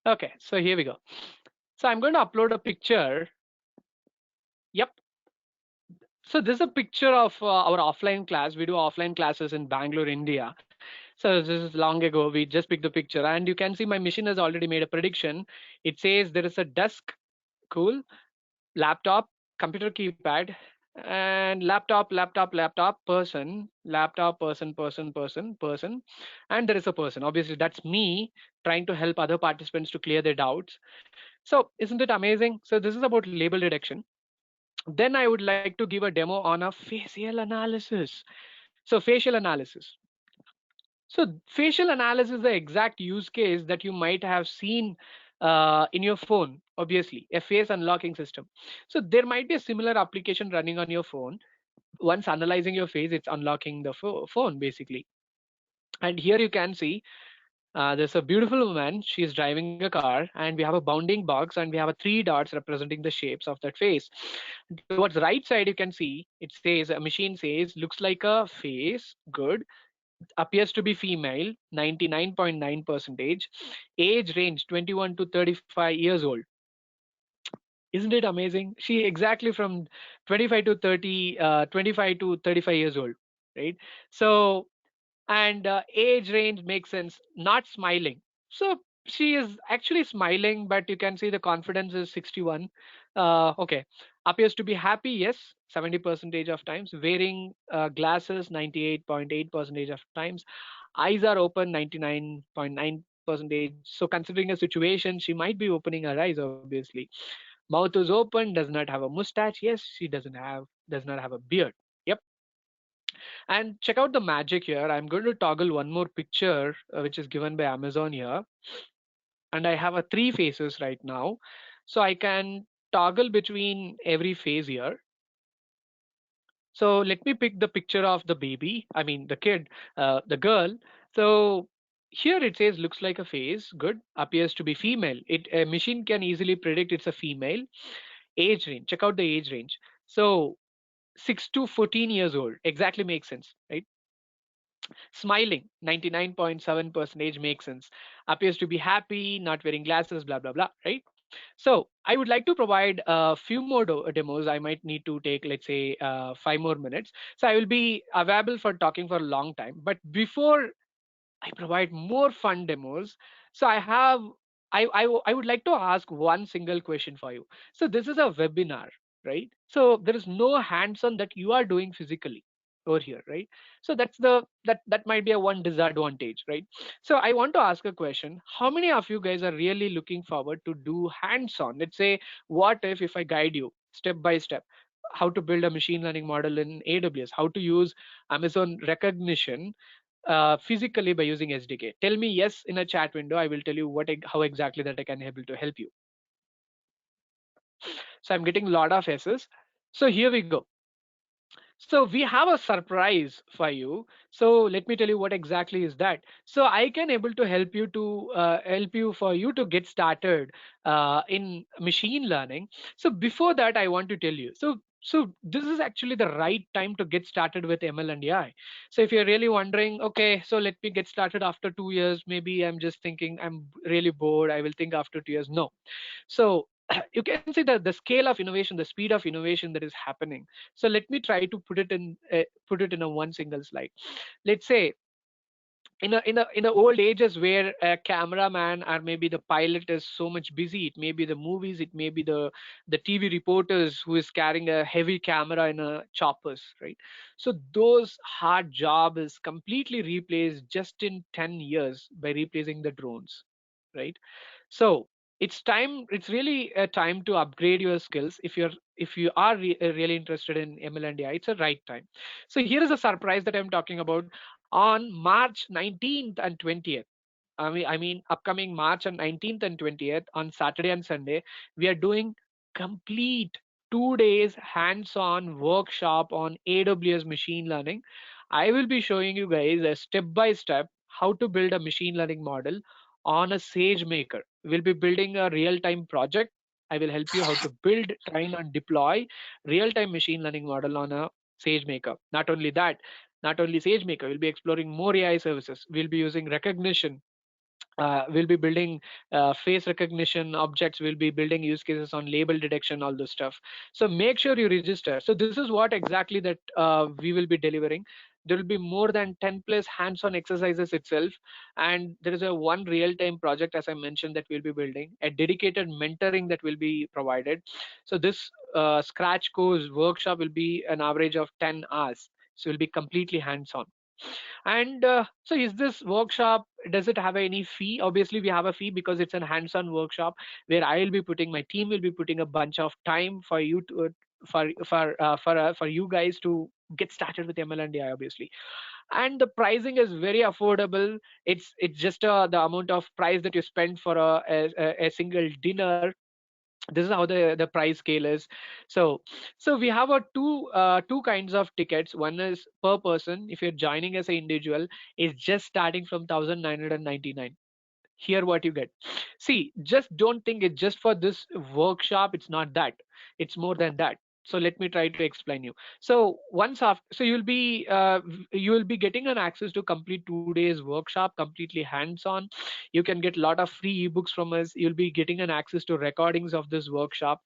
Okay, so here we go. So I'm going to upload a picture. Yep. So this is a picture of our offline class. We do offline classes in Bangalore, India. So this is long ago. We just picked the picture, and you can see my machine has already made a prediction. It says there is a desk, cool, laptop, computer keypad, and laptop, person, laptop, person, and there is a person. Obviously, that's me trying to help other participants to clear their doubts. So isn't it amazing? So this is about label detection. Then I would like to give a demo on a facial analysis. So facial analysis. So facial analysis is the exact use case that you might have seen in your phone, obviously, a face unlocking system. So there might be a similar application running on your phone. Once analyzing your face, it's unlocking the phone basically. And here you can see there's a beautiful woman. She's driving a car, and we have a bounding box, and we have a three dots representing the shapes of that face. Towards the right side, you can see it says a machine says looks like a face, good, appears to be female, 99.9 percentage, age range 21 to 35 years old. Isn't it amazing? She exactly from 25 to 30, 25 to 35 years old, right? So and age range makes sense, not smiling. So she is actually smiling, but you can see the confidence is 61. Okay, appears to be happy, yes, 70 percentage of times. Wearing glasses, 98.8 percentage of times. Eyes are open, 99.9 percentage. So considering a situation, she might be opening her eyes, obviously. Mouth is open, does not have a mustache, yes, she does not have a beard. Yep. And check out the magic here. I'm going to toggle one more picture, which is given by Amazon here. And I have a three faces right now. So I can toggle between every phase here. So let me pick the picture of the baby, I mean the kid, the girl. So here it says looks like a face, good, appears to be female. A machine can easily predict it's a female. Age range, check out the age range. So 6 to 14 years old, exactly makes sense, right? Smiling, 99.7 percentage makes sense. Appears to be happy, not wearing glasses, blah, blah, blah, right? So I would like to provide a few more demos. I might need to take, let's say, 5 more minutes. So I will be available for talking for a long time. But before I provide more fun demos. So I would like to ask one single question for you. So this is a webinar, right? So there is no hands-on that you are doing physically over here, right? So that might be a one disadvantage, right? So I want to ask a question. How many of you guys are really looking forward to do hands-on? Let's say, what if I guide you step by step how to build a machine learning model in AWS, how to use Amazon recognition physically by using SDK. Tell me yes in a chat window. I will tell you how exactly that I can able to help you. So I'm getting a lot of S's. So here we go. So we have a surprise for you. So let me tell you what exactly is that. So I can able to help you for you to get started in machine learning. So before that, I want to tell you. So this is actually the right time to get started with ML and AI. So if you're really wondering, okay, so let me get started after 2 years. Maybe I'm just thinking I'm really bored. I will think after 2 years. No. So you can see the scale of innovation, the speed of innovation that is happening. So let me try to put it in a one single slide. Let's say in the old ages where a cameraman or maybe the pilot is so much busy, it may be the movies, it may be the TV reporters who is carrying a heavy camera in a choppers, right? So those hard job is completely replaced just in 10 years by replacing the drones, right? So it's really a time to upgrade your skills. If you are really interested in ML and AI, it's a right time. So here is a surprise that I'm talking about. On March 19th and 20th, I mean upcoming March and 19th and 20th, on Saturday and Sunday, we are doing complete 2 days hands-on workshop on AWS machine learning. I will be showing you guys a step-by-step how to build a machine learning model on a SageMaker. We'll be building a real-time project. I will help you how to build, train, and deploy real-time machine learning model on a SageMaker. Not only that, not only SageMaker, we'll be exploring more AI services. We'll be using recognition, we'll be building face recognition objects, we'll be building use cases on label detection, all this stuff. So make sure you register. So this is what exactly that we will be delivering. There will be more than 10 plus hands-on exercises itself, and there is a one real-time project, as I mentioned, that we'll be building, a dedicated mentoring that will be provided. So this scratch course workshop will be an average of 10 hours, so will be completely hands-on. And so is this workshop, does it have any fee? Obviously, we have a fee because it's a hands-on workshop where I will be putting, my team will be putting a bunch of time for you to for you guys to get started with ML and AI, obviously. And the pricing is very affordable. It's just the amount of price that you spend for a single dinner. This is how the price scale is. So so we have a two kinds of tickets. One is per person. If you're joining as an individual, it's just starting from 1999. Here what you get. See, just don't think it's just for this workshop. It's not that, it's more than that. So let me try to explain you. So once after, so you will be getting an access to complete 2 days workshop, completely hands on. You can get a lot of free ebooks from us. You'll be getting an access to recordings of this workshop,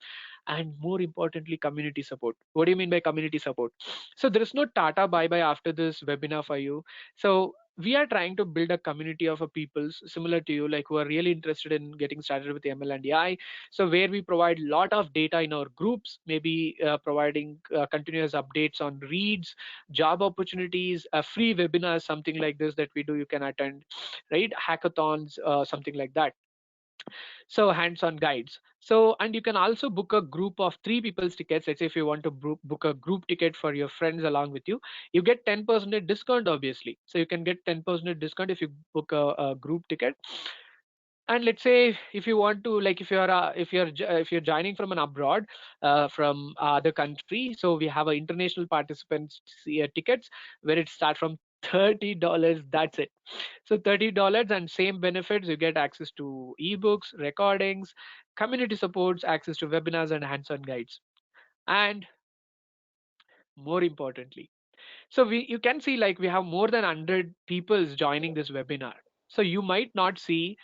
and more importantly, community support. What do you mean by community support? So there is no tata bye bye after this webinar for you. So we are trying to build a community of a peoples similar to you, like who are really interested in getting started with ML and AI. So where we provide a lot of data in our groups, maybe providing continuous updates on reads, job opportunities, free webinars, something like this that we do, you can attend, right? Hackathons, something like that. So hands-on guides. So, and you can also book a group of 3 people's tickets. Let's say if you want to book a group ticket for your friends along with you, you get 10% discount, obviously. So you can get 10% discount if you book a group ticket. And let's say if you want to, like, if you're joining from an abroad, from other country, so we have a international participants tickets where it starts from $30. That's it. So $30 and same benefits. You get access to ebooks, recordings, community supports, access to webinars and hands-on guides, and more importantly, so you can see, like, we have more than 100 people joining this webinar. So you might not see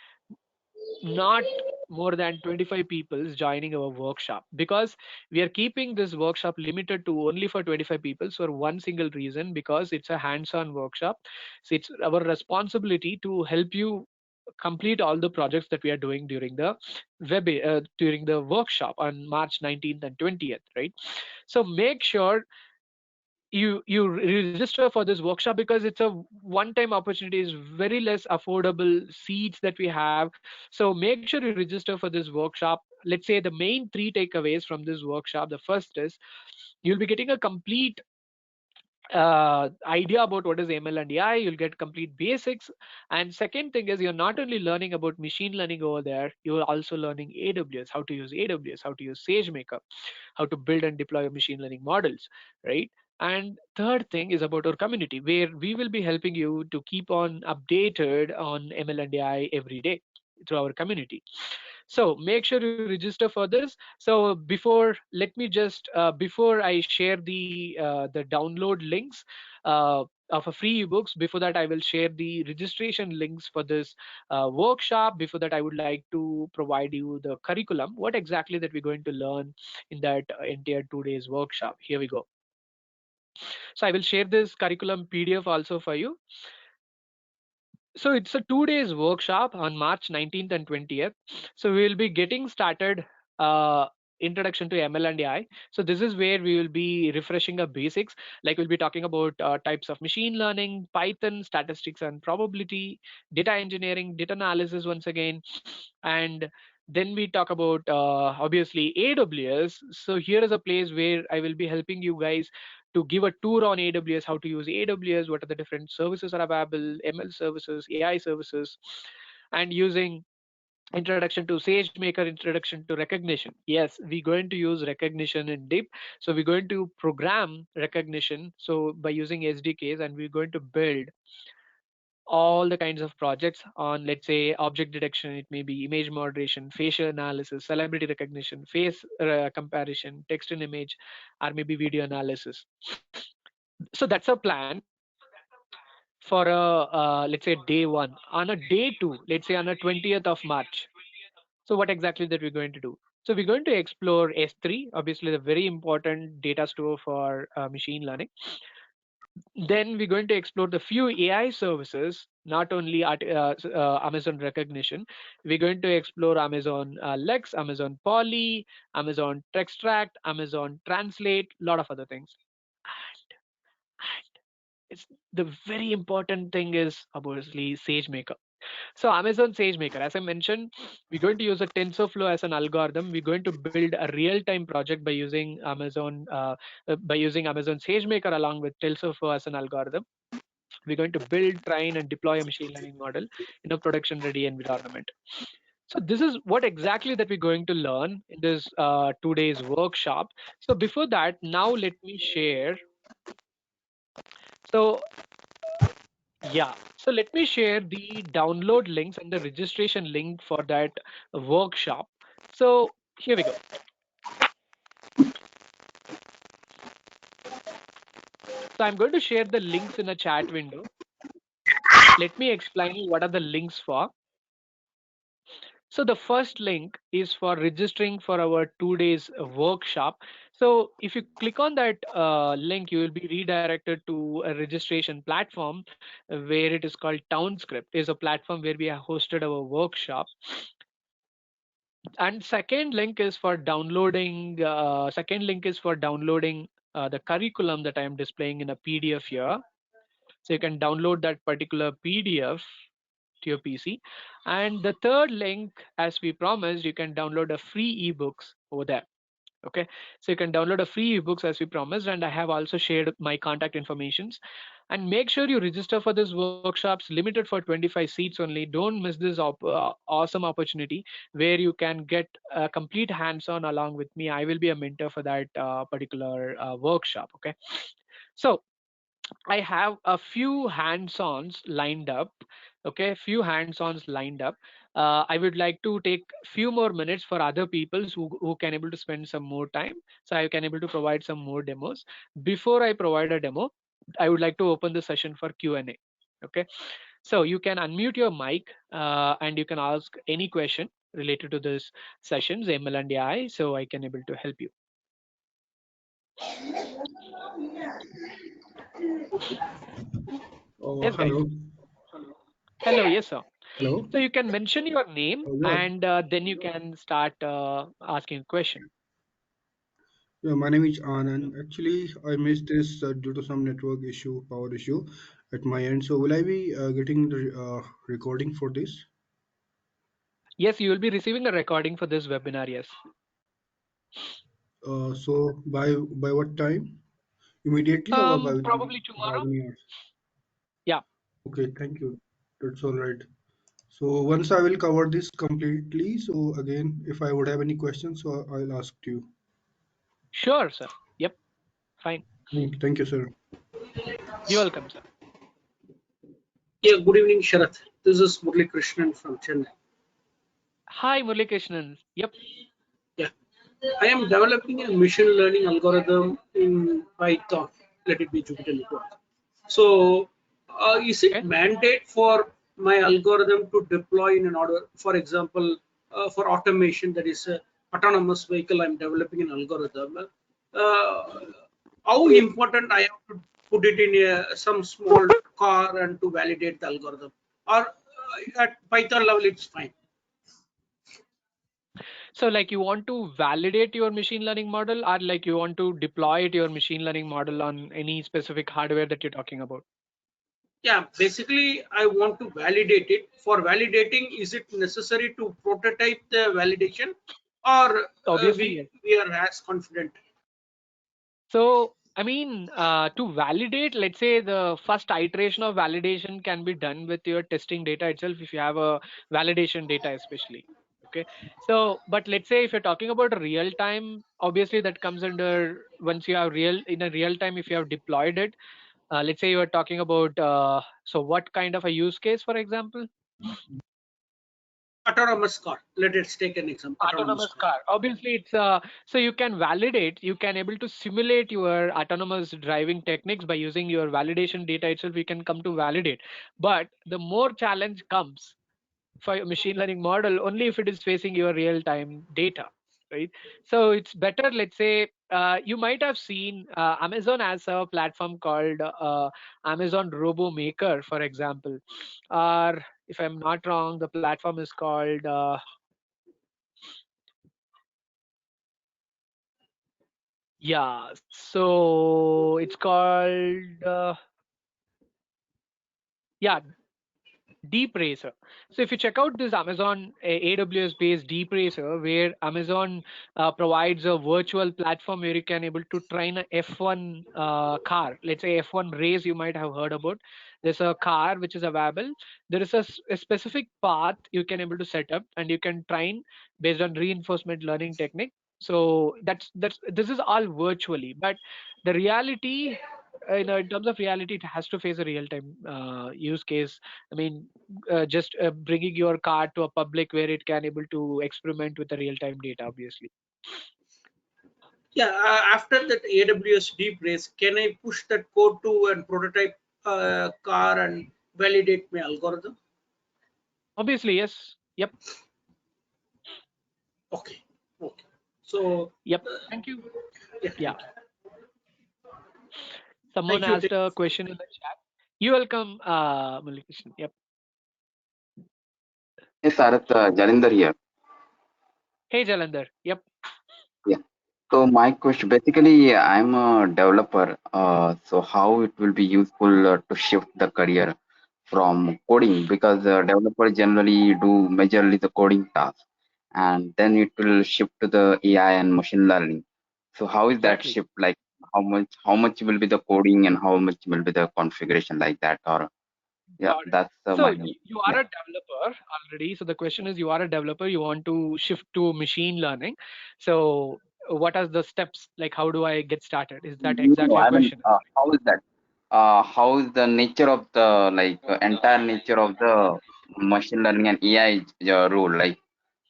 not more than 25 people joining our workshop, because we are keeping this workshop limited to only for 25 people for one single reason, because it's a hands-on workshop. So it's our responsibility to help you complete all the projects that we are doing during the during the workshop on March 19th and 20th, right? So make sure you register for this workshop, because it's a one-time opportunity. Is very less affordable seats that we have. So make sure you register for this workshop. Let's say the main 3 takeaways from this workshop. The first is you'll be getting a complete idea about what is ML and AI. You'll get complete basics. And second thing is, you're not only learning about machine learning over there, you're also learning AWS, how to use AWS, how to use SageMaker, how to build and deploy machine learning models, right? And third thing is about our community, where we will be helping you to keep on updated on ML and AI every day through our community. So make sure you register for this. So before, let me just before I share the download links of a free ebooks, before that I will share the registration links for this workshop. Before that, I would like to provide you the curriculum, what exactly that we're going to learn in that entire 2 days workshop. Here we go. So I will share this curriculum PDF also for you. So it's a 2 days workshop on March 19th and 20th. So we'll be getting started introduction to ML and AI. So this is where we will be refreshing our basics. Like we'll be talking about types of machine learning, Python, statistics and probability, data engineering, data analysis once again, and then we talk about obviously AWS. So here is a place where I will be helping you guys to give a tour on AWS, how to use AWS, what are the different services are available, ML services, AI services, and using introduction to SageMaker, introduction to recognition. Yes, we're going to use recognition in deep. So we're going to program recognition. So by using SDKs, and we're going to build all the kinds of projects on, let's say, object detection. It may be image moderation, facial analysis, celebrity recognition, face comparison, text and image, or maybe video analysis. So that's a plan for a let's say day one. On a day two, let's say on a 20th of March. So what exactly that we're going to do? So we're going to explore S3, obviously the very important data store for machine learning. Then we're going to explore the few AI services, not only Amazon Recognition. We're going to explore Amazon Lex, Amazon Poly, Amazon Textract, Amazon Translate, a lot of other things. And it's the very important thing is obviously SageMaker. So Amazon SageMaker, as I mentioned, we're going to use a TensorFlow as an algorithm. We're going to build a real-time project by using Amazon SageMaker along with TensorFlow as an algorithm. We're going to build, train, and deploy a machine learning model in a production-ready environment. So this is what exactly that we're going to learn in this 2 days workshop. So before that, now let me share. So yeah, so let me share the download links and the registration link for that workshop. So here we go. So I'm going to share the links in a chat window. Let me explain you what are the links for. So the first link is for registering for our 2 days workshop. So if you click on that link, you will be redirected to a registration platform where it is called TownScript. Is a platform where we have hosted our workshop. And second link is for downloading. The curriculum that I am displaying in a PDF here. So you can download that particular PDF to your PC. And the third link, as we promised, you can download a free ebooks over there. Okay, so you can download a free ebooks as we promised, and I have also shared my contact informations. And make sure you register for this workshops, limited for 25 seats only. Don't miss this awesome opportunity where you can get a complete hands-on along with me. I will be a mentor for that particular workshop. Okay, so I have a few hands-ons lined up. Okay, few hands-ons lined up. I would like to take few more minutes for other people who can able to spend some more time. So I can able to provide some more demos. Before I provide a demo, I would like to open the session for Q&A. Okay, so you can unmute your mic and you can ask any question related to this sessions, ML and AI, so I can able to help you. Oh, Yes, guys. hello. Hello, yes, sir. Hello. So you can mention your name Yeah, and then you can start asking a question. yeah. My name is Anand. Actually, I missed this due to some network issue, power issue at my end. So, will I be getting the recording for this? Yes, you will be receiving a recording for this webinar. Yes. So, by what time? Immediately or by Probably how tomorrow. many hours? Yeah. Okay, thank you. That's all right. So, once I will cover this completely. So, again, if I would have any questions, so I'll ask you. Sure, sir. Yep. Fine. Thank you, sir. You're welcome, sir. Yeah, good evening, Sharath. This is Murli Krishnan from Chennai. Hi, Murli Krishnan. Yep. Yeah, I am developing a machine learning algorithm in Python. Let it be Jupyter Notebook. So, is it Okay. mandate for my algorithm to deploy in an order? For example, for automation, that is autonomous vehicle, I'm developing an algorithm. Uh, how important I have to put it in some small car and to validate the algorithm, or at Python level, it's fine. So like you want to validate your machine learning model, or like you want to deploy it, your machine learning model on any specific hardware that you're talking about? Yeah, basically I want to validate it. For validating, is it necessary to prototype the validation, or Obviously, yes. we are as confident? So, I mean, to validate, let's say the first iteration of validation can be done with your testing data itself if you have a validation data, especially. Okay. So, but let's say if you're talking about a real time, obviously that comes under once you have in a real time, if you have deployed it. Let's say you are talking about, so what kind of a use case, for example? Autonomous car. Let's take an example. Autonomous Autonomous car. car. Obviously, it's so you can validate, you can able to simulate your autonomous driving techniques by using your validation data itself. You can come to validate, but the more challenge comes for your machine learning model only if it is facing your real time data, right? So it's better, let's say, you might have seen Amazon has a platform called Amazon Robo Maker, for example, or if I'm not wrong, the platform is called yeah, so it's called yeah, Deep Racer. So if you check out this Amazon AWS based Deep Racer, where Amazon provides a virtual platform where you can able to train a F1 car, let's say F1 race you might have heard about. There's a car which is available. There is a specific path you can able to set up, and you can train based on reinforcement learning technique. So that's this is all virtually, but the reality, in terms of reality, it has to face a real time use case. I mean, just bringing your car to a public where it can able to experiment with the real time data, obviously. Yeah, after that AWS deep race, can I push that code to and prototype car and validate my algorithm? Obviously, yes. Yep. Okay, okay. So, Yep. uh, Thank you. yeah, Yeah. thank you. Someone Thank you. asked a question in the chat. You welcome, Malikrishnan. Yep. Yes, Arath, Jalinder here. Hey, Jalandhar. Yep. Yeah. So my question, basically, I'm a developer. So how it will be useful to shift the career from coding, because developers generally do majorly the coding task, and then it will shift to the AI and machine learning. So how is that Exactly. shift? Like how much will be the coding and how much will be the configuration like that? Or yeah, Got it. that's So my you are yeah. a developer already. So the question is, you are a developer. You want to shift to machine learning. So what are the steps? Like, how do I get started? Is that No, exactly your I mean, question? how is that? How is the nature of the entire nature of the machine learning and AI role? Like,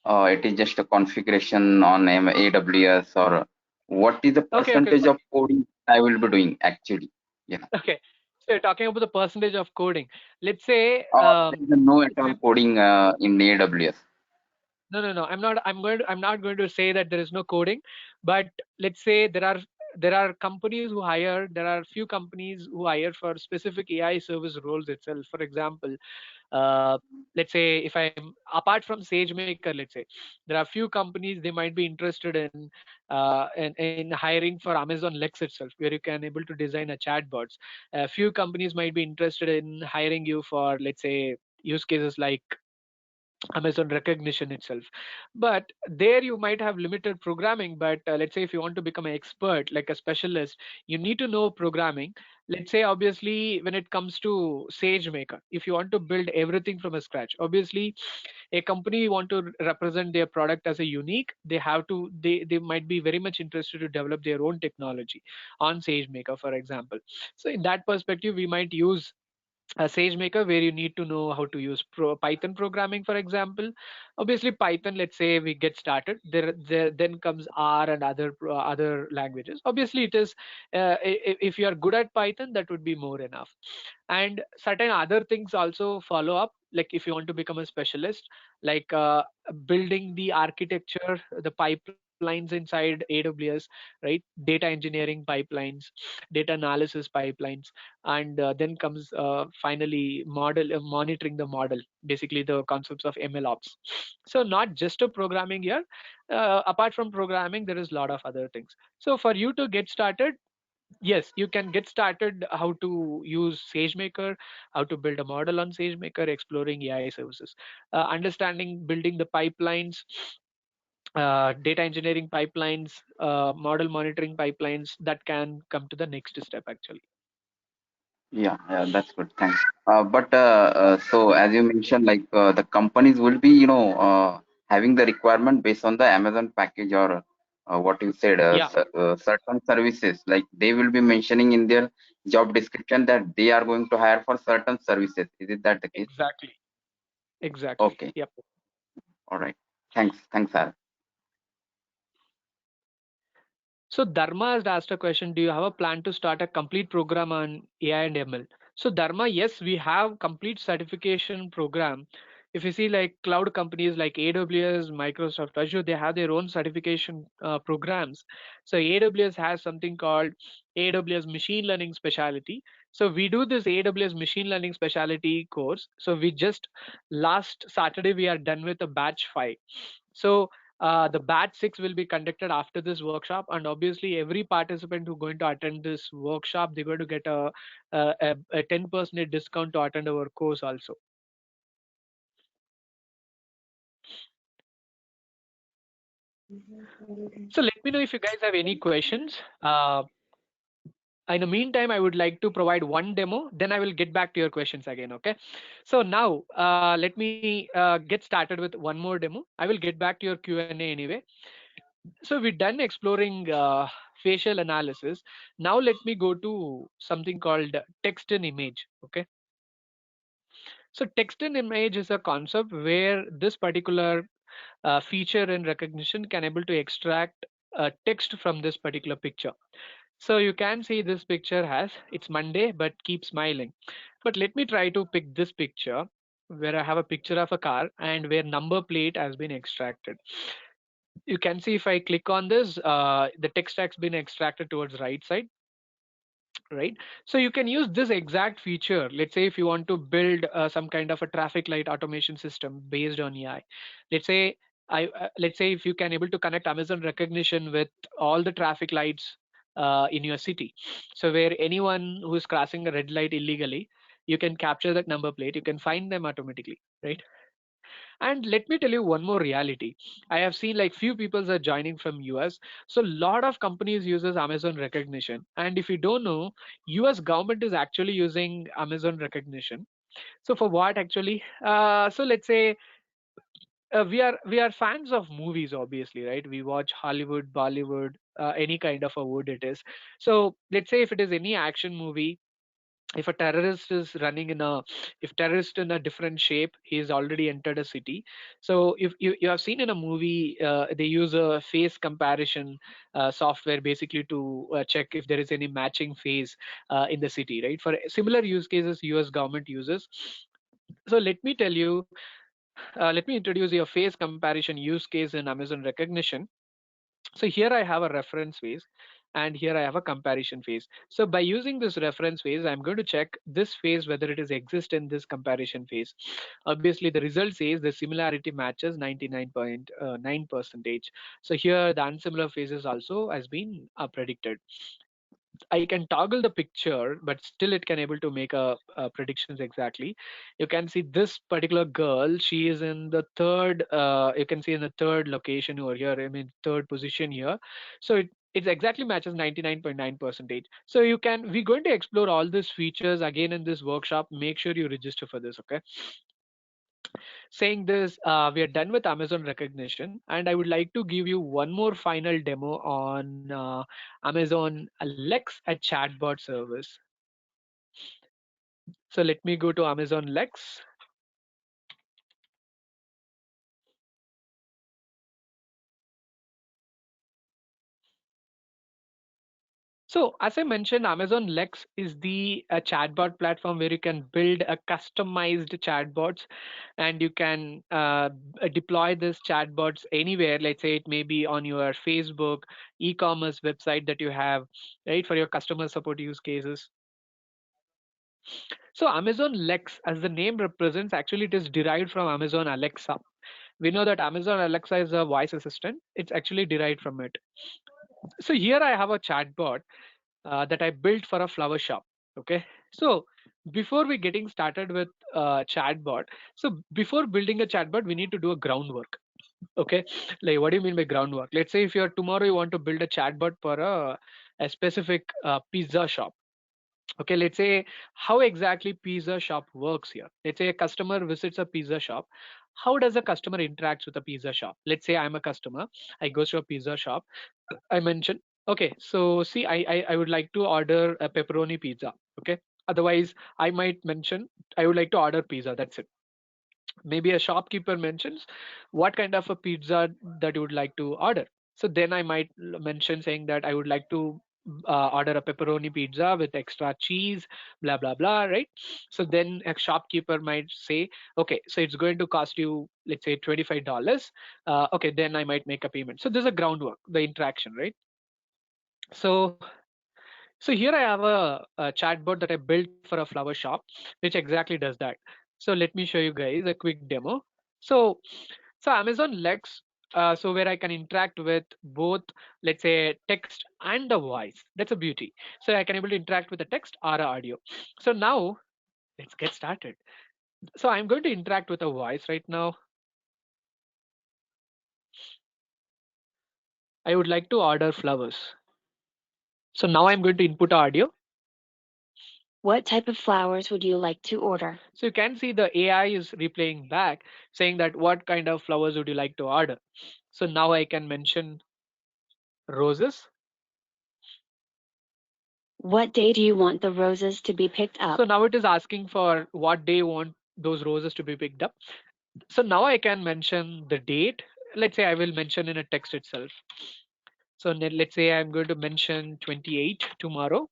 it is just a configuration on AWS, or what is the Okay. Okay. percentage Got of coding I will be doing actually? Yeah, Okay, so you're talking about the percentage of coding. Let's say, there is no at if all I'm coding in AWS. no, no, no. I'm not going to say that there is no coding, but let's say there are companies who hire. There are few companies who hire for specific AI service roles itself. For example, uh, let's say if I'm apart from SageMaker, let's say there are few companies they might be interested in hiring for Amazon Lex itself, where you can able to design a chatbots. A few companies might be interested in hiring you for, let's say, use cases like Amazon recognition itself. But there you might have limited programming. But let's say if you want to become an expert, like a specialist, you need to know programming. Let's say, obviously, when it comes to SageMaker, if you want to build everything from a scratch, obviously, a company want to represent their product as a unique, they have to, they might be very much interested to develop their own technology on SageMaker, for example. So in that perspective, we might use a SageMaker, where you need to know how to use Python programming, for example. Obviously, Python. Let's say we get started. There then comes R and other languages. Obviously, it is if you are good at Python, that would be more enough. And certain other things also follow up. Like if you want to become a specialist, like building the architecture, the pipeline pipelines inside AWS, right? Data engineering pipelines, data analysis pipelines, and then comes finally model monitoring the model, basically the concepts of ML ops. So not just a programming here. Apart from programming, there is a lot of other things. So for you to get started, yes, you can get started how to use SageMaker, how to build a model on SageMaker, exploring AI services, understanding building the pipelines, data engineering pipelines, model monitoring pipelines. That can come to the next step actually. Yeah, that's good. Thanks. So as you mentioned, like the companies will be, having the requirement based on the Amazon package or what you said, Yeah, certain services. Like they will be mentioning in their job description that they are going to hire for certain services. Is it that the case? exactly. Exactly. Okay. Yep. All right. Thanks, Al. So Dharma has asked a question, do you have a plan to start a complete program on AI and ML? So Dharma, yes, we have complete certification program. If you see like cloud companies like AWS, Microsoft, Azure, they have their own certification programs. So AWS has something called AWS Machine Learning Specialty. So we do this AWS Machine Learning Specialty course. So we just last Saturday, we are done with a batch 5. So the batch 6 will be conducted after this workshop, and obviously every participant who's going to attend this workshop, they're going to get a 10% discount to attend our course also. So let me know if you guys have any questions. In the meantime, I would like to provide one demo, then I will get back to your questions again, okay? So now let me get started with one more demo. I will get back to your Q&A anyway. So we're done exploring facial analysis. Now let me go to something called text and image, okay? So text and image is a concept where this particular feature in recognition can able to extract text from this particular picture. So you can see this picture has, it's Monday, but keep smiling. But let me try to pick this picture where I have a picture of a car and where number plate has been extracted. You can see if I click on this, the text has been extracted towards right side, right? So you can use this exact feature. Let's say if you want to build some kind of a traffic light automation system based on AI. Let's say let's say if you can able to connect Amazon recognition with all the traffic lights in your city. So where anyone who is crossing a red light illegally, you can capture that number plate, you can find them automatically, right? And let me tell you one more reality. I have seen like few people are joining from US. So a lot of companies uses Amazon recognition. And if you don't know, US government is actually using Amazon recognition. So for what actually? So let's say we are fans of movies, obviously, right? We watch Hollywood, Bollywood, any kind of a wood it is. So let's say if it is any action movie, if a terrorist is running in a, if terrorist in a different shape, he's already entered a city. So if you have seen in a movie, they use a face comparison software basically to check if there is any matching face in the city, right? For similar use cases, US government uses. So let me tell you, let me introduce your face comparison use case in Amazon recognition. So here I have a reference phase and here I have a comparison phase. So by using this reference phase, I'm going to check this phase whether it is exist in this comparison phase. Obviously the result says the similarity matches 99.9 percentage. So here the unsimilar phases also has been predicted. I can toggle the picture, but still it can able to make a predictions exactly. You can see this particular girl, she is in the third, you can see in the third location over here, I mean third position here. So it exactly matches 99.9 percentage. So you can, we're going to explore all these features again in this workshop. Make sure you register for this, okay? Saying this, we are done with Amazon recognition, and I would like to give you one more final demo on Amazon Lex, a chatbot service. So let me go to Amazon Lex. So as I mentioned, Amazon Lex is the chatbot platform where you can build a customized chatbots, and you can deploy this chatbots anywhere. Let's say it may be on your Facebook e-commerce website that you have, right, for your customer support use cases. So Amazon Lex, as the name represents, actually it is derived from Amazon Alexa. We know that Amazon Alexa is a voice assistant. It's actually derived from it. So here I have a chatbot that I built for a flower shop. Okay, so before we getting started with chatbot, so before building a chatbot, we need to do a groundwork. Okay, like what do you mean by groundwork? Let's say if you're tomorrow you want to build a chatbot for a specific pizza shop. Okay, let's say how exactly pizza shop works here. Let's say a customer visits a pizza shop. How does a customer interacts with a pizza shop? Let's say I'm a customer. I go to a pizza shop. I mentioned, okay, so see, I would like to order a pepperoni pizza. Okay. Otherwise, I might mention I would like to order pizza. That's it. Maybe a shopkeeper mentions what kind of a pizza that you would like to order. So then I might mention saying that I would like to order a pepperoni pizza with extra cheese, blah blah blah, right? So then a shopkeeper might say, okay, so it's going to cost you, let's say, $25. Okay, then I might make a payment. So there's a groundwork, the interaction, right? So so here I have a chatbot that I built for a flower shop, which exactly does that. So let me show you guys a quick demo. So so Amazon Lex, so where I can interact with both, let's say, text and the voice. That's a beauty. So I can able to interact with the text or a audio. So now let's get started. So I'm going to interact with a voice right now. I would like to order flowers. So now I'm going to input audio. What type of flowers would you like to order? So you can see the AI is replaying back saying that what kind of flowers would you like to order. So now I can mention roses. What day do you want the roses to be picked up? So now it is asking for what day you want those roses to be picked up. So now I can mention the date. Let's say I will mention in a text itself. So let's say I'm going to mention 28 tomorrow.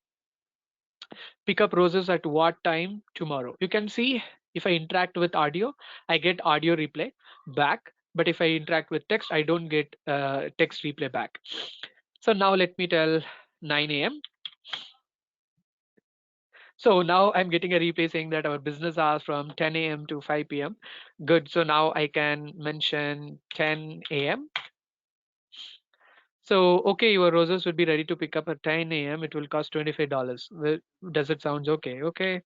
Pick up roses at what time tomorrow. You can see if I interact with audio, I get audio replay back. But if I interact with text, I don't get text replay back. So now let me tell 9 a.m. So now I'm getting a replay saying that our business hours from 10 a.m. to 5 p.m. Good. So now I can mention 10 a.m. So, okay, your roses will be ready to pick up at 10 a.m. It will cost $25. Well, does it sound okay? Okay.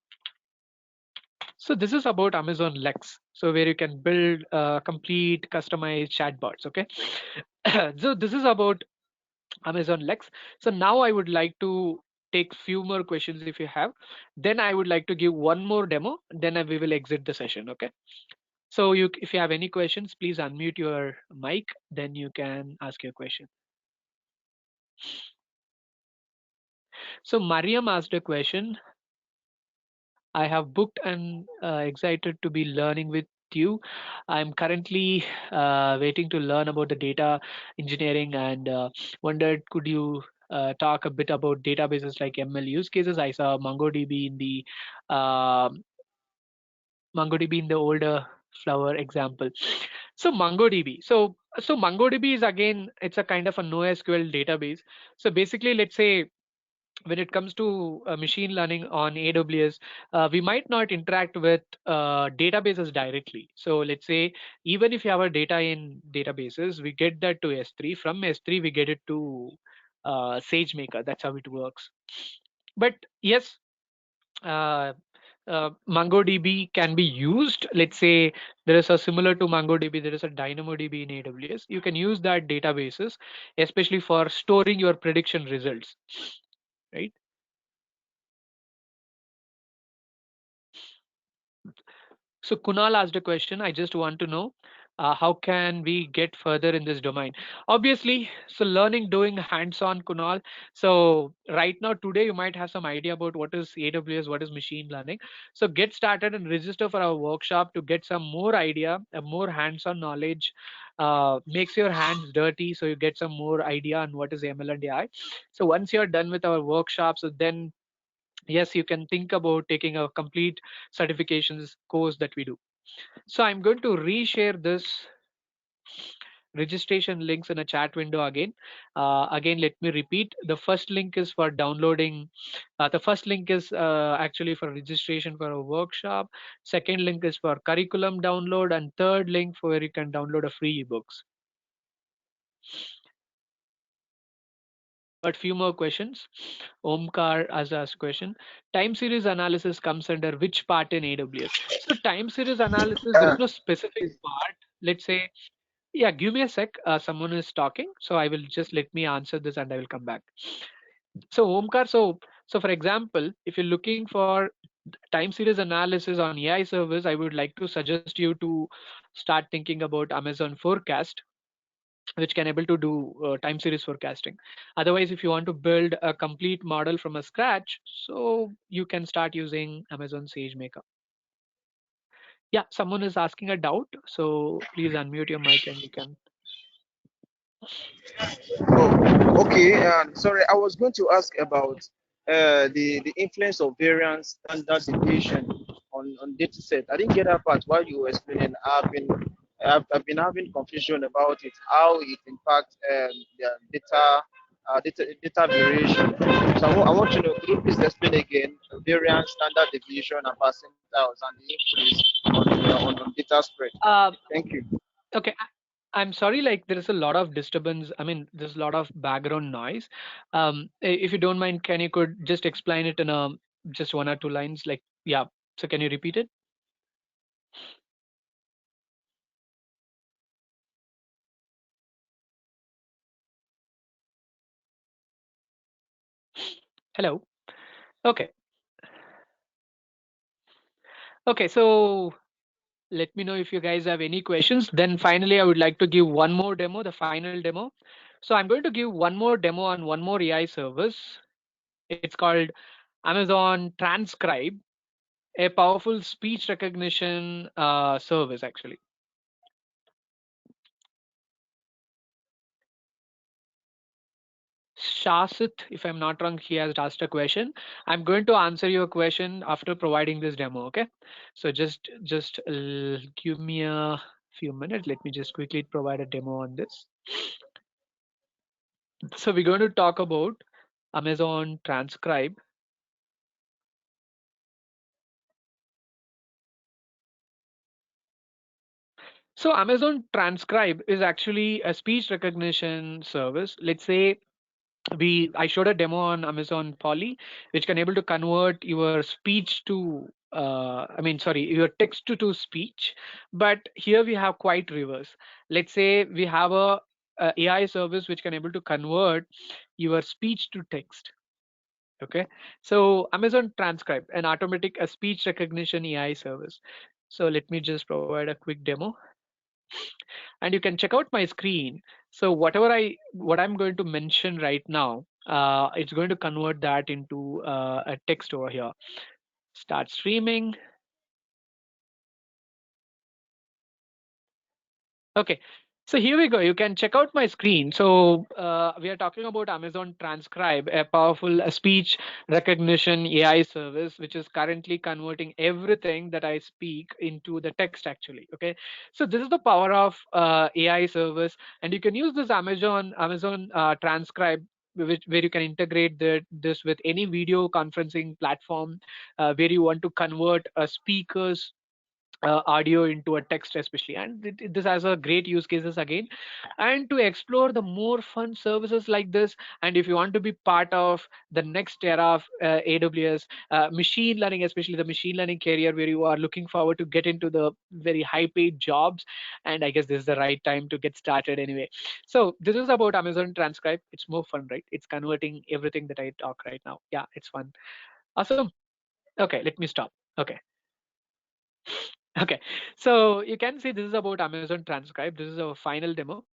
So this is about Amazon Lex. So where you can build complete customized chatbots. Okay. So this is about Amazon Lex. So now I would like to take few more questions if you have. Then I would like to give one more demo. Then we will exit the session. Okay. So if you have any questions, please unmute your mic. Then you can ask your question. So Mariam asked a question. I have booked and excited to be learning with you. I'm currently waiting to learn about the data engineering and wondered, could you talk a bit about databases like ML use cases? I saw uh, MongoDB in the older flower example. So MongoDB. So MongoDB is, again, it's a kind of a NoSQL database. So basically, let's say when it comes to machine learning on AWS, we might not interact with databases directly. So let's say even if you have a data in databases, we get that to S3. From S3, we get it to SageMaker. That's how it works. But yes, MongoDB can be used. Let's say there is a similar to MongoDB, there is a DynamoDB in AWS. You can use that databases, especially for storing your prediction results, right? So Kunal asked a question. I just want to know, how can we get further in this domain? Obviously, so learning doing hands-on, Kunal. So right now today you might have some idea about what is AWS, what is machine learning. So get started and register for our workshop to get some more idea, more hands-on knowledge. Makes your hands dirty, so you get some more idea on what is ML and AI. So once you're done with our workshops, so then yes, you can think about taking a complete certifications course that we do. So I'm going to reshare this registration links in a chat window again. Again, let me repeat. The first link is for downloading. The first link is actually for registration for a workshop. Second link is for curriculum download, and third link for where you can download a free ebooks. But few more questions. Omkar has asked question. Time series analysis comes under which part in AWS? So time series analysis, there is no specific part. Let's say, yeah, give me a sec. Someone is talking, so I will just let me answer this and I will come back. So Omkar, so for example, if you're looking for time series analysis on AI service, I would like to suggest you to start thinking about Amazon Forecast, which can able to do time series forecasting. Otherwise, if you want to build a complete model from a scratch, so you can start using Amazon SageMaker. Yeah, someone is asking a doubt, so please unmute your mic and you can. Oh, okay. Sorry, I was going to ask about the influence of variance standard deviation on data set. I didn't get that part while you were explaining. I've been having confusion about it, how it impacts the data variation. So I want to know, could you please explain again variance, standard deviation, and percentiles, and the influence on data spread? Thank you. Okay, I'm sorry, like there is a lot of disturbance. I mean, there's a lot of background noise. If you don't mind, can you could just explain it in a just one or two lines? Like, yeah. So can you repeat it? Hello. Okay. Okay. So let me know if you guys have any questions. Then finally, I would like to give one more demo, the final demo. So I'm going to give one more demo on one more AI service. It's called Amazon Transcribe, a powerful speech recognition service actually. Shasit, if I'm not wrong, he has asked a question. I'm going to answer your question after providing this demo. Okay, so just give me a few minutes. Let me just quickly provide a demo on this. So we're going to talk about Amazon Transcribe. So Amazon Transcribe is actually a speech recognition service. Let's say I showed a demo on Amazon Polly, which can able to convert your speech to your text to speech. But here we have quite reverse. Let's say we have a AI service which can able to convert your speech to text. Okay, so Amazon Transcribe, an automatic speech recognition AI service. So let me just provide a quick demo, and you can check out my screen. So what I'm going to mention right now, it's going to convert that into a text over here. Start streaming. Okay, so here we go. You can check out my screen. So we are talking about Amazon Transcribe, a powerful speech recognition AI service, which is currently converting everything that I speak into the text actually. Okay, so this is the power of AI service, and you can use this Amazon Transcribe, where you can integrate this with any video conferencing platform, where you want to convert a speaker's audio into a text especially, and this has a great use cases again. And to explore the more fun services like this, and if you want to be part of the next era of AWS machine learning, especially the machine learning career where you are looking forward to get into the very high paid jobs, and I guess this is the right time to get started anyway. So this is about Amazon Transcribe. It's more fun, right? It's converting everything that I talk right now. Yeah, it's fun. Awesome. Okay, let me stop. Okay. Okay, so you can see this is about Amazon Transcribe. This is our final demo.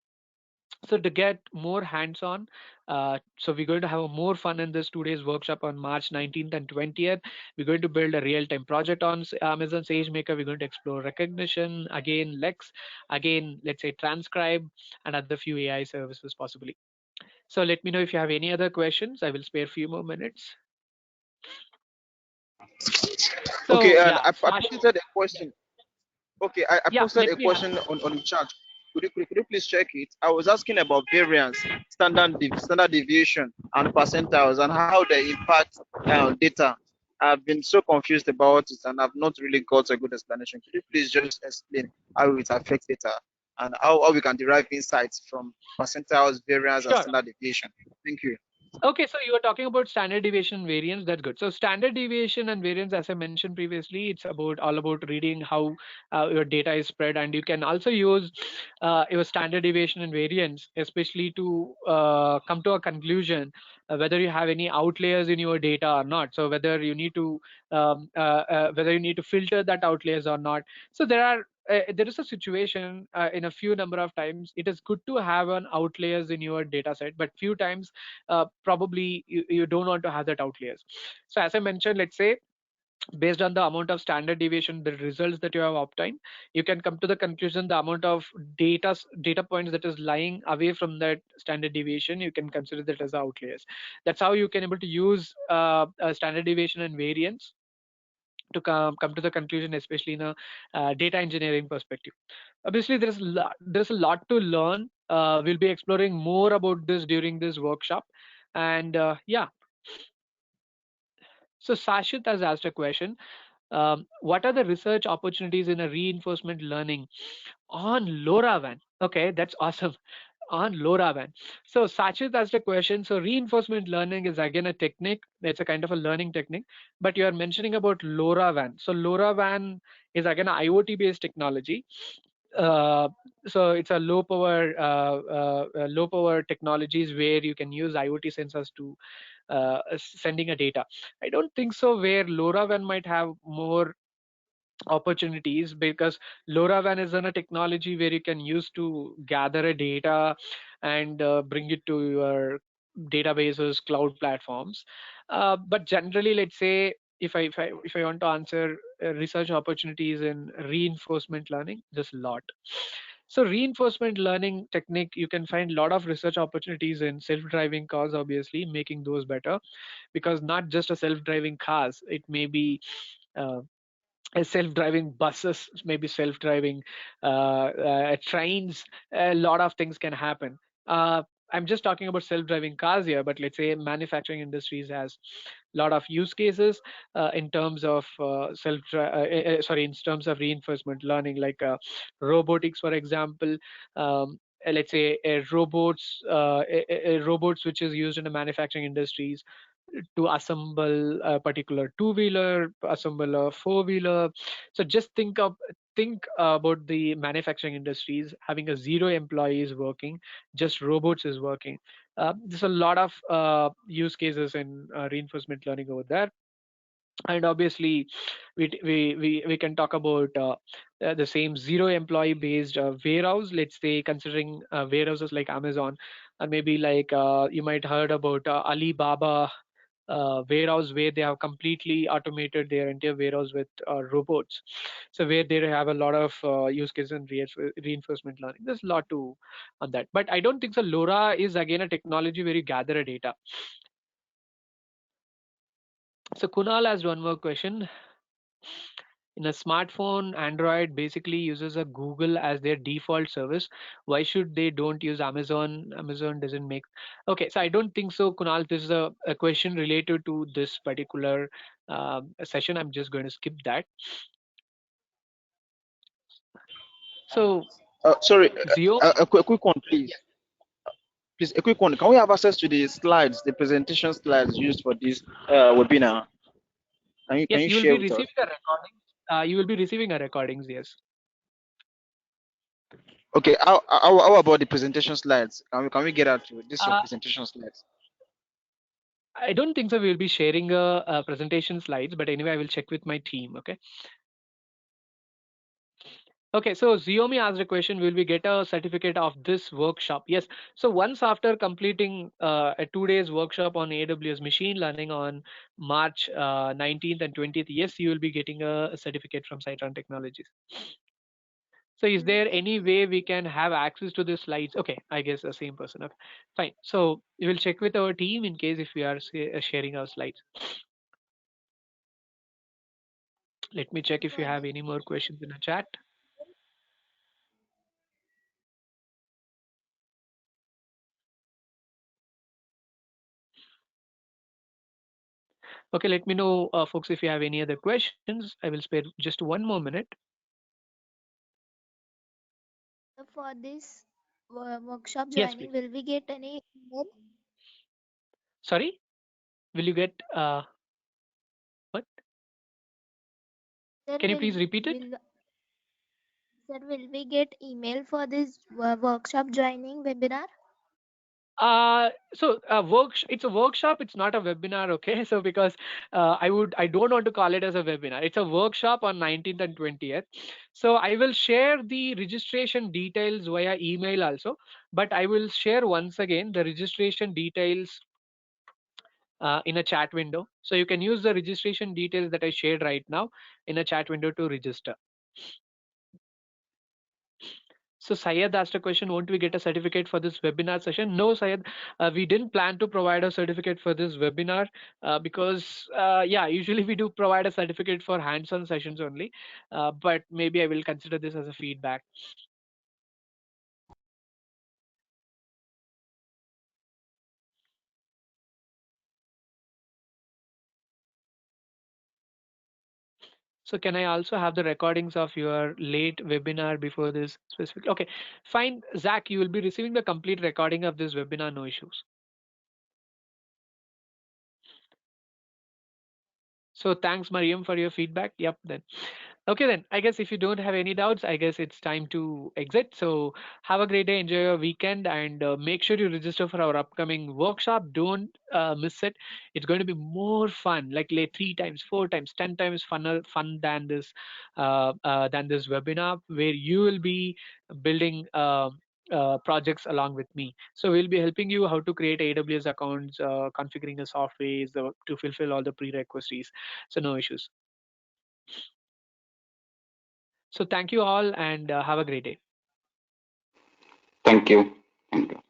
So to get more hands-on, so we're going to have a more fun in this 2 days workshop on March 19th and 20th. We're going to build a real-time project on Amazon SageMaker. We're going to explore recognition, again Lex, again let's say transcribe, and other few AI services possibly. So let me know if you have any other questions. I will spare a few more minutes. Okay, So and yeah, I Sasha, posted a question. Okay, I yeah, posted let a me have. question on the chat. Could you please check it? I was asking about variance, standard deviation, and percentiles, and how they impact data. I've been so confused about it, and I've not really got a good explanation. Could you please just explain how it affects data and how we can derive insights from percentiles, variance, and Sure. standard deviation? Thank you. Okay, so you were talking about standard deviation and variance. That's good. So standard deviation and variance, as I mentioned previously, it's about all about reading how your data is spread, and you can also use your standard deviation and variance, especially to come to a conclusion whether you have any outliers in your data or not. So whether you need to filter that outliers or not. So there is a situation in a few number of times it is good to have an outliers in your data set, but few times probably you don't want to have that outliers. So as I mentioned, let's say based on the amount of standard deviation, the results that you have obtained, you can come to the conclusion the amount of data points that is lying away from that standard deviation, you can consider that as outliers. That's how you can able to use standard deviation and variance to come to the conclusion, especially in a data engineering perspective. Obviously, there's a lot to learn. We'll be exploring more about this during this workshop, and yeah. So Sashit has asked a question. What are the research opportunities in a reinforcement learning on LoRaWAN? Okay, that's awesome. On LoRaWAN. So Sachit asked a question. So reinforcement learning is again a technique. It's a kind of a learning technique, but you are mentioning about LoRaWAN. So LoRaWAN is again an IoT based technology. Uh, so it's a low power technologies where you can use IoT sensors to sending a data. I don't think so where LoRaWAN might have more opportunities, because LoRaWAN is a technology where you can use to gather a data and bring it to your databases, cloud platforms. But generally, let's say if I want to answer research opportunities in reinforcement learning, there's a lot. So reinforcement learning technique, you can find a lot of research opportunities in self-driving cars, obviously making those better, because not just a self-driving cars, it may be uh, self-driving buses, maybe self-driving trains. A lot of things can happen. I'm just talking about self-driving cars here, but let's say manufacturing industries has a lot of use cases in terms of in terms of reinforcement learning, like robotics, for example. Let's say robots which is used in the manufacturing industries to assemble a particular two-wheeler, assemble a four-wheeler. So just think about the manufacturing industries having a zero employees working, just robots is working. There's a lot of use cases in reinforcement learning over there. And obviously we can talk about the same zero employee based warehouse, let's say considering warehouses like Amazon, or maybe like you might heard about Alibaba warehouse, where they have completely automated their entire warehouse with robots. So where they have a lot of use cases in reinforcement learning. There's a lot to on that, but I don't think so LoRa is again a technology where you gather a data. So Kunal has one more question. In a smartphone, Android basically uses a Google as their default service. Why should they don't use Amazon? Amazon doesn't make. Okay, so I don't think so, Kunal. This is a question related to this particular session. I'm just going to skip that. So Sorry, Xiaomi. a quick one, please. Please, a quick one. Can we have access to the slides, the presentation slides used for this webinar? Can Yes, you you will share be with us? receiving a recording. You will be receiving a recordings. Yes. Okay, how about the presentation slides? Can we get out to this your Uh, presentation slides? I don't think so. We will be sharing a presentation slides, but anyway, I will check with my team. Okay. Okay, so Xiomi asked a question, will we get a certificate of this workshop? Yes. So once after completing a 2 days workshop on AWS machine learning on March 19th and 20th, yes, you will be getting a certificate from Citron Technologies. So is there any way we can have access to the slides? Okay, I guess the same person. Okay, fine. So we will check with our team in case if we are sharing our slides. Let me check if you have any more questions in the chat. Okay, let me know, folks, if you have any other questions. I will spare just 1 more minute. For this workshop Yes, joining, please. will we get any email? Sorry, will you get what? Sir, Can you please repeat it? will we get email for this workshop joining webinar? It's a workshop, it's not a webinar. Okay, so because I don't want to call it as a webinar. It's a workshop on 19th and 20th. So I will share the registration details via email also, but I will share once again the registration details in a chat window. So you can use the registration details that I shared right now in a chat window to register. So Syed asked a question, won't we get a certificate for this webinar session? No, Syed, we didn't plan to provide a certificate for this webinar because, yeah, usually we do provide a certificate for hands-on sessions only, but maybe I will consider this as a feedback. So can I also have the recordings of your late webinar before this specific? Okay, fine. Zach, you will be receiving the complete recording of this webinar, no issues. So thanks, Mariam, for your feedback. Yep, then. Okay, then. I guess if you don't have any doubts, I guess it's time to exit. So have a great day, enjoy your weekend, and make sure you register for our upcoming workshop. Don't miss it. It's going to be more fun, like 3 times, 4 times, 10 times fun than this webinar, where you will be building projects along with me. So we'll be helping you how to create AWS accounts, configuring the software to fulfill all the prerequisites. So no issues. So thank you all and have a great day. Thank you. Thank you.